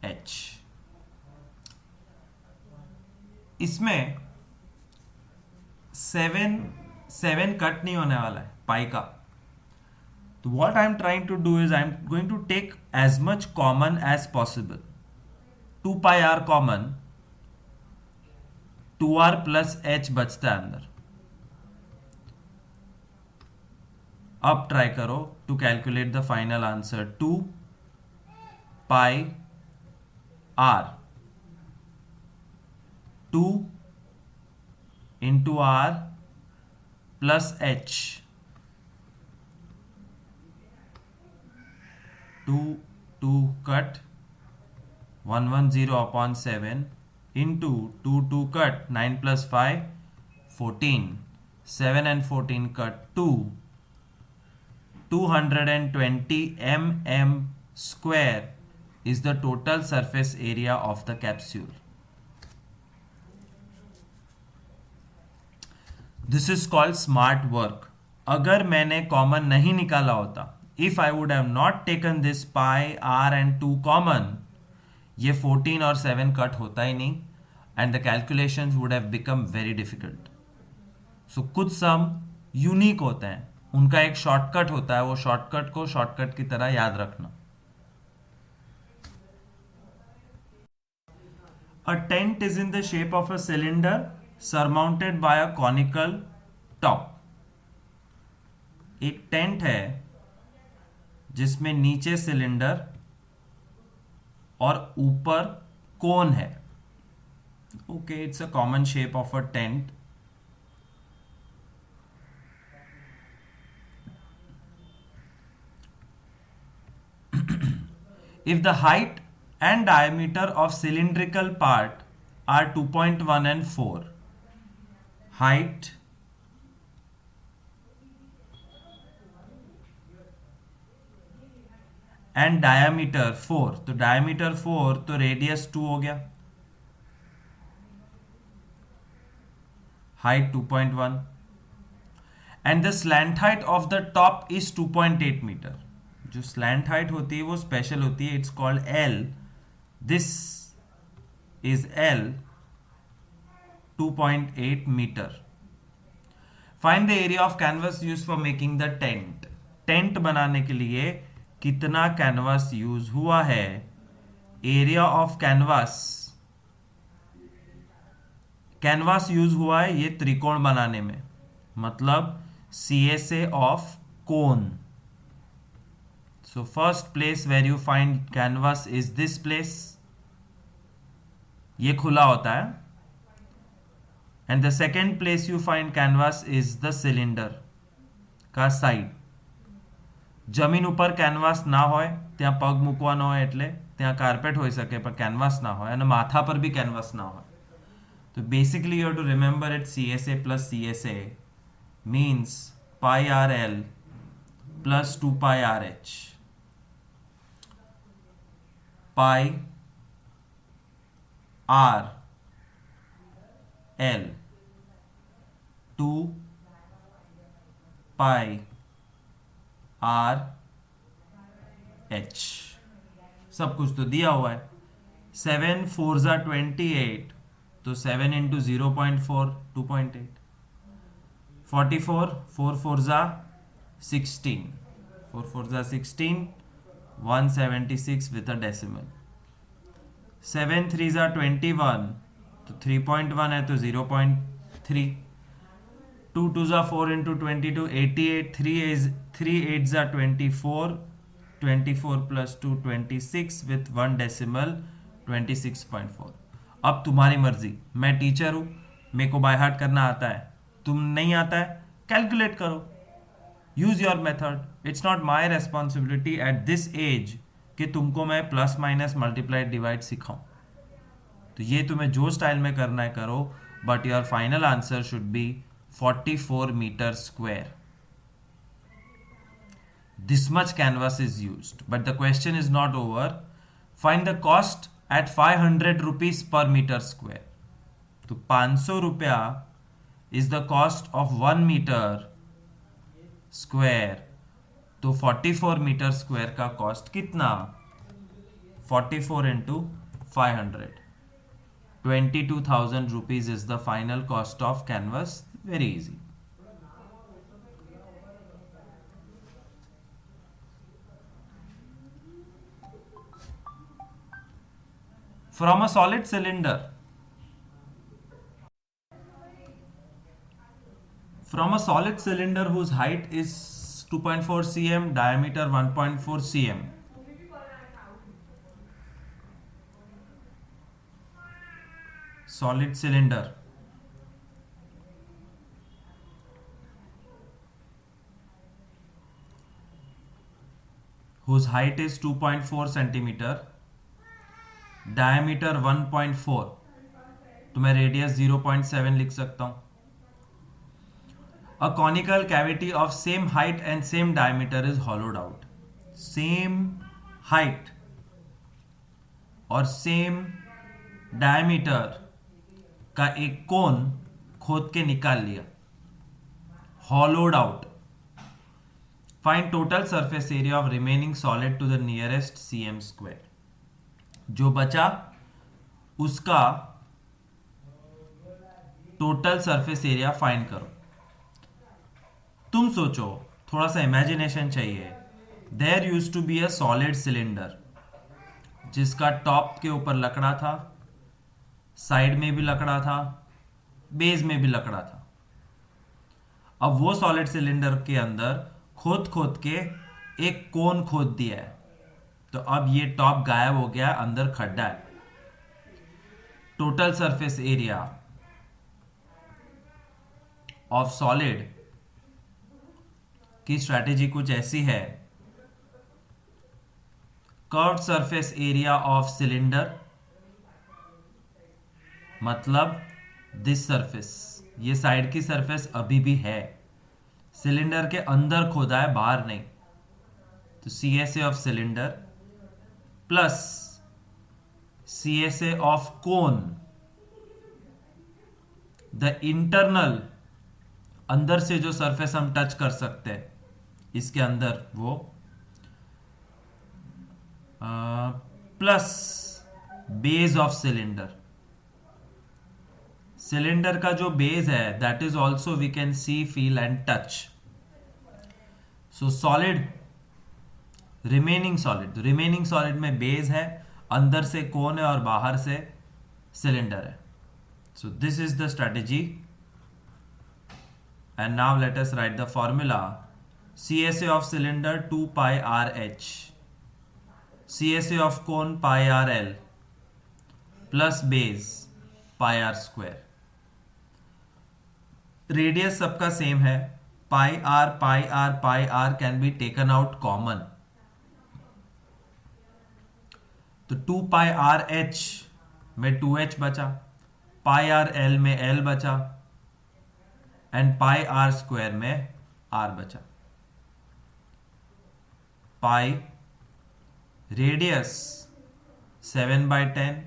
h. इसमें 7 कट नहीं होने वाला है पाई का. तो what I am trying to do is I am going to take as much common as possible. 2 pi r common, 2r plus h बचता है अंदर. अब ट्राई करो to calculate the final answer. 2 pi r 2 into r plus h 2 cut 110 upon 7 into 2 cut 9 plus 5 14 7 and 14 cut 220 mm square is the total surface area of the capsule. This is called smart work. अगर मैंने कॉमन नहीं निकाला होता, if I would have not taken this pi r and 2 common, ये 14 और 7 कट होता ही नहीं and the calculations would have become very difficult. So कुछ सम यूनिक होते हैं, उनका एक शॉर्टकट होता है, वो शॉर्टकट को शॉर्टकट की तरह याद रखना. A tent is in the shape of a cylinder surmounted by a conical top. एक टेंट है जिसमें नीचे सिलेंडर और ऊपर कोन है. Okay, it's a common shape of a tent. If the height and diameter of cylindrical part are 2.1 and 4, height and diameter 4, तो diameter 4 तो radius 2 हो गया, height 2.1 and the slant height of the top is 2.8 meter. जो स्लैंट हाइट होती है वो स्पेशल होती है, it's called L. This is L 2.8 metre. Find the area of canvas use for making the tent. Tent बनाने के लिए कितना कैनवस यूज हुआ है? Area of canvas, canvas use हुआ है ये त्रिकोण बनाने में, मतलब CSA of cone. So first place where you find canvas is this place. ये खुला होता है and the second place you find canvas is the cylinder का साइड. જમીન ઉપર કેનવાસ ના હોય, ત્યાં પગ મૂકવાનો હોય એટલે ત્યાં કાર્પેટ હોઈ શકે પણ કેનવાસ ના હોય, અને માથા પર બી કેનવાસ ના હોય. તો basically you have to remember it CSA plus CSA means pi RL plus 2 pi RH. Pi R L 2 pi R H. सब कुछ तो दिया हुआ है. 7 4 28, तो 7 इंटू 0.4 2.8. 44 4 4 16, 4 4 16, 176 with a decimal. 7 3 21, तो 3.1 है तो 0.3. 2 2 4 into 22 88, 3 8 24, 24 plus 2 26 with 1 decimal 26.4. अब तुम्हारी मर्जी, मैं टीचर हूं, मेरे को बाय हार्ट करना आता है, तुम नहीं आता है, कैलकुलेट करो, use your method. It's not my responsibility at this age कि तुमको मैं प्लस माइनस मल्टीप्लाई डिवाइड सिखाऊं. तो ये तुम्हें जो स्टाइल में करना है करो, but your final answer should be 44 meter square. This much canvas is used, but the question is not over. Find the cost at 500 rupees per meter square. तो 500 रुपया is the cost of 1 meter square. तो 44 meter square का cost कितना? 44 into 500. 22,000 rupees is the final cost of canvas. Very easy. From a solid cylinder, whose height is 2.4 cm, diameter 1.4 cm, solid cylinder whose height is 2.4 centimeter, diameter 1.4, तो मैं रेडियस 0.7 लिख सकता हूं. A conical cavity of same height and same diameter is hollowed out. Same height और same diameter का एक कोन खोद के निकाल लिया. Hollowed out. Find total surface area of remaining solid to the nearest cm square. जो बचा उसका टोटल सरफेस एरिया फाइंड करो. तुम सोचो, थोड़ा सा इमेजिनेशन चाहिए. There used to be a solid cylinder जिसका टॉप के ऊपर लकड़ा था, साइड में भी लकड़ा था, बेस में भी लकड़ा था. अब वो सॉलिड सिलेंडर के अंदर खोद खोद के एक कोन खोद दिया है. तो अब ये टॉप गायब हो गया, अंदर खड्डा है. Total surface area of solid की स्ट्रैटेजी कुछ ऐसी है. Curved surface area of cylinder मतलब दिस सरफेस, ये साइड की सरफेस अभी भी है, सिलेंडर के अंदर खोदा है, बाहर नहीं. तो CSA of cylinder plus CSA of cone, the internal अंदर से जो सरफेस हम टच कर सकते हैं इसके अंदर वो, plus base of cylinder. Cylinder का जो बेस है that is also we can see, feel and touch. So solid, remaining solid में बेस है, अंदर से कोन है और बाहर से सिलेंडर है. So this is the strategy. And now let us write the formula. CSA of cylinder 2 pi RH, CSA of cone pi RL, plus base pi R square. Radius सबका सेम है, pi r can be taken out common, तो 2 पाई आर एच में 2h बचा, पाई आर एल में l बचा, एंड पाई आर स्क्वायर में r बचा। Pi radius 7/10,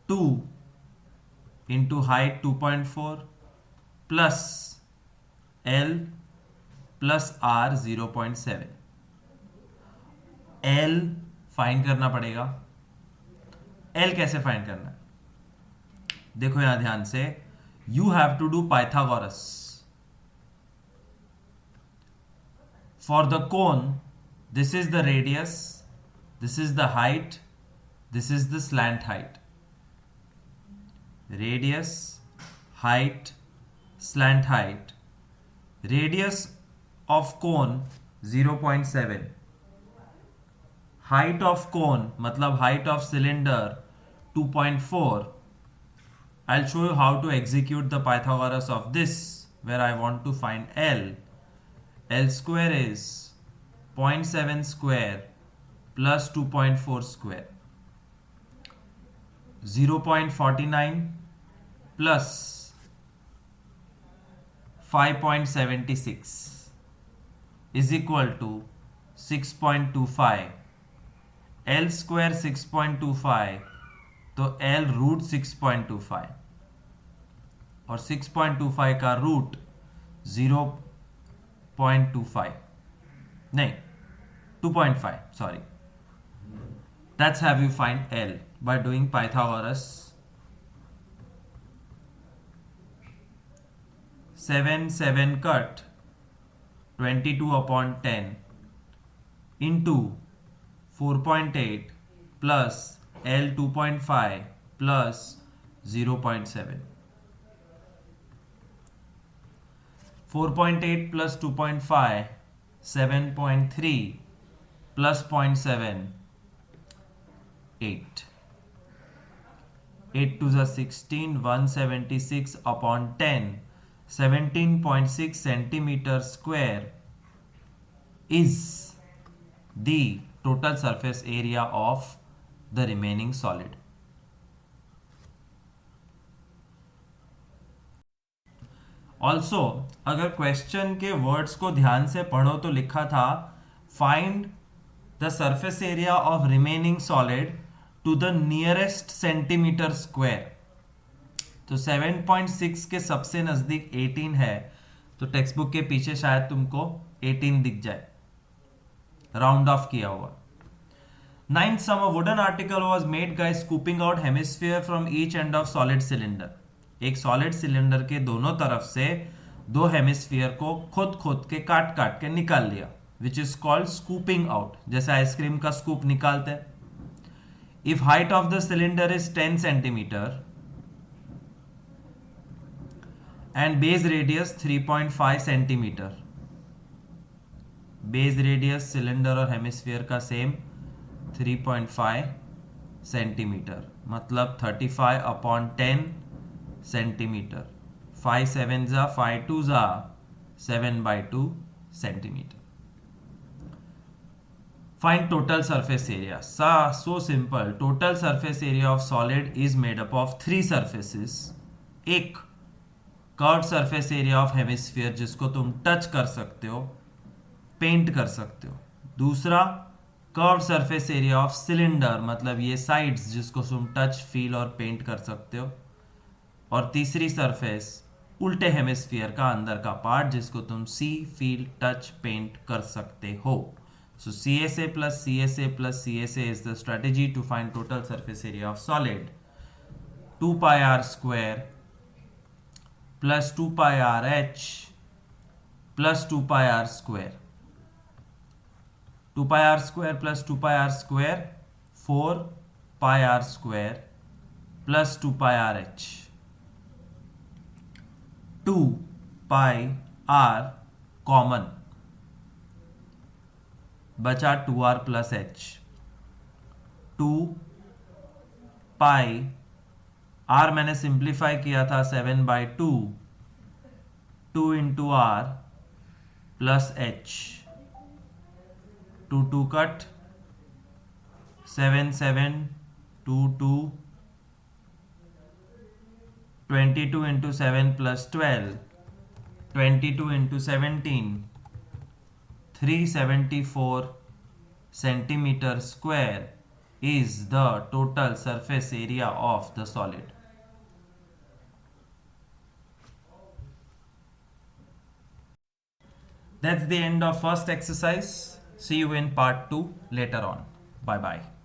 2 into height 2.4 plus l plus r 0.7। l find करना पड़ेगा। l कैसे फाइंड करना है, देखो यहां ध्यान से, you have to do Pythagoras. For the cone, this is the radius, this is the height, this is the slant height. Radius, height, slant height, radius of cone 0.7, height of cone मतलब height of cylinder 2.4। I'll show you how to execute the Pythagoras of this, where I want to find L. L square is 0.7 square plus 2.4 square, 0.49 plus 5.76 is equal to 6.25। L square 6.25, तो L रूट 6.25 और 6.25 का रूट 0.25 नहीं 2.5, sorry। That's how you find L by doing Pythagoras। 7 cut 22/10 into 4.8 plus L 2.5 plus 0.7। 4.8 plus 2.5 7.3 plus 0.7 8। 8 to the 16, 176/10, 17.6 centimeter square is the total surface area of the remaining solid। Also अगर क्वेश्चन के वर्ड्स को ध्यान से पढ़ो तो लिखा था find the surface area of remaining solid to the nearest centimetre square. तो 7.6 के सबसे नजदीक 18 है, तो टेक्स्ट बुक के पीछे शायद तुमको 18 दिख जाए, राउंड ऑफ किया हुआ। 9th sum, a wooden article was made by scooping out hemisphere from each end of solid cylinder। एक सॉलिड सिलेंडर के दोनों तरफ से दो हेमिस्फीयर को खोद खोद के काट काट के निकाल लिया, which is called scooping out, जैसे आइसक्रीम का स्कूप निकालते हैं। If height of the cylinder is 10 centimetre and base radius 3.5 centimetre, base radius cylinder और हेमिस्फीयर का सेम 3.5 सेंटीमीटर, मतलब 35/10 सेंटीमीटर। 5 7 जा 5 2 जा 7/2 centimetre. Find total surface area. So simple. Total surface area of solid is made up of 3 surfaces. एक curved surface area of hemisphere, जिसको तुम टच कर सकते हो, पेंट कर सकते हो। दूसरा curved surface area of cylinder, मतलब ये साइड्स जिसको तुम टच, फील और पेंट कर सकते हो। और तीसरी सरफेस उल्टे हेमिस्फीयर का अंदर का पार्ट, जिसको तुम सी, फील, टच, पेंट कर सकते हो। सो CSA plus CSA plus CSA is the strategy to find total surface area of solid। 2 pi r square plus 2 pi r h plus 2 pi r square। 2 pi r square plus 2 pi r square 4 pi r square plus 2 pi r h। 2 pi r common बचा 2r प्लस h। 2 पाई r मैंने सिंप्लीफाई किया था 7/2 2 into R plus H. 2 2 cut, 7 7 2 2, 22 into 7 plus 12, 22 into 17, 374 centimeter square is the total surface area of the solid. That's the end of first exercise. See you in part 2 later on. Bye bye.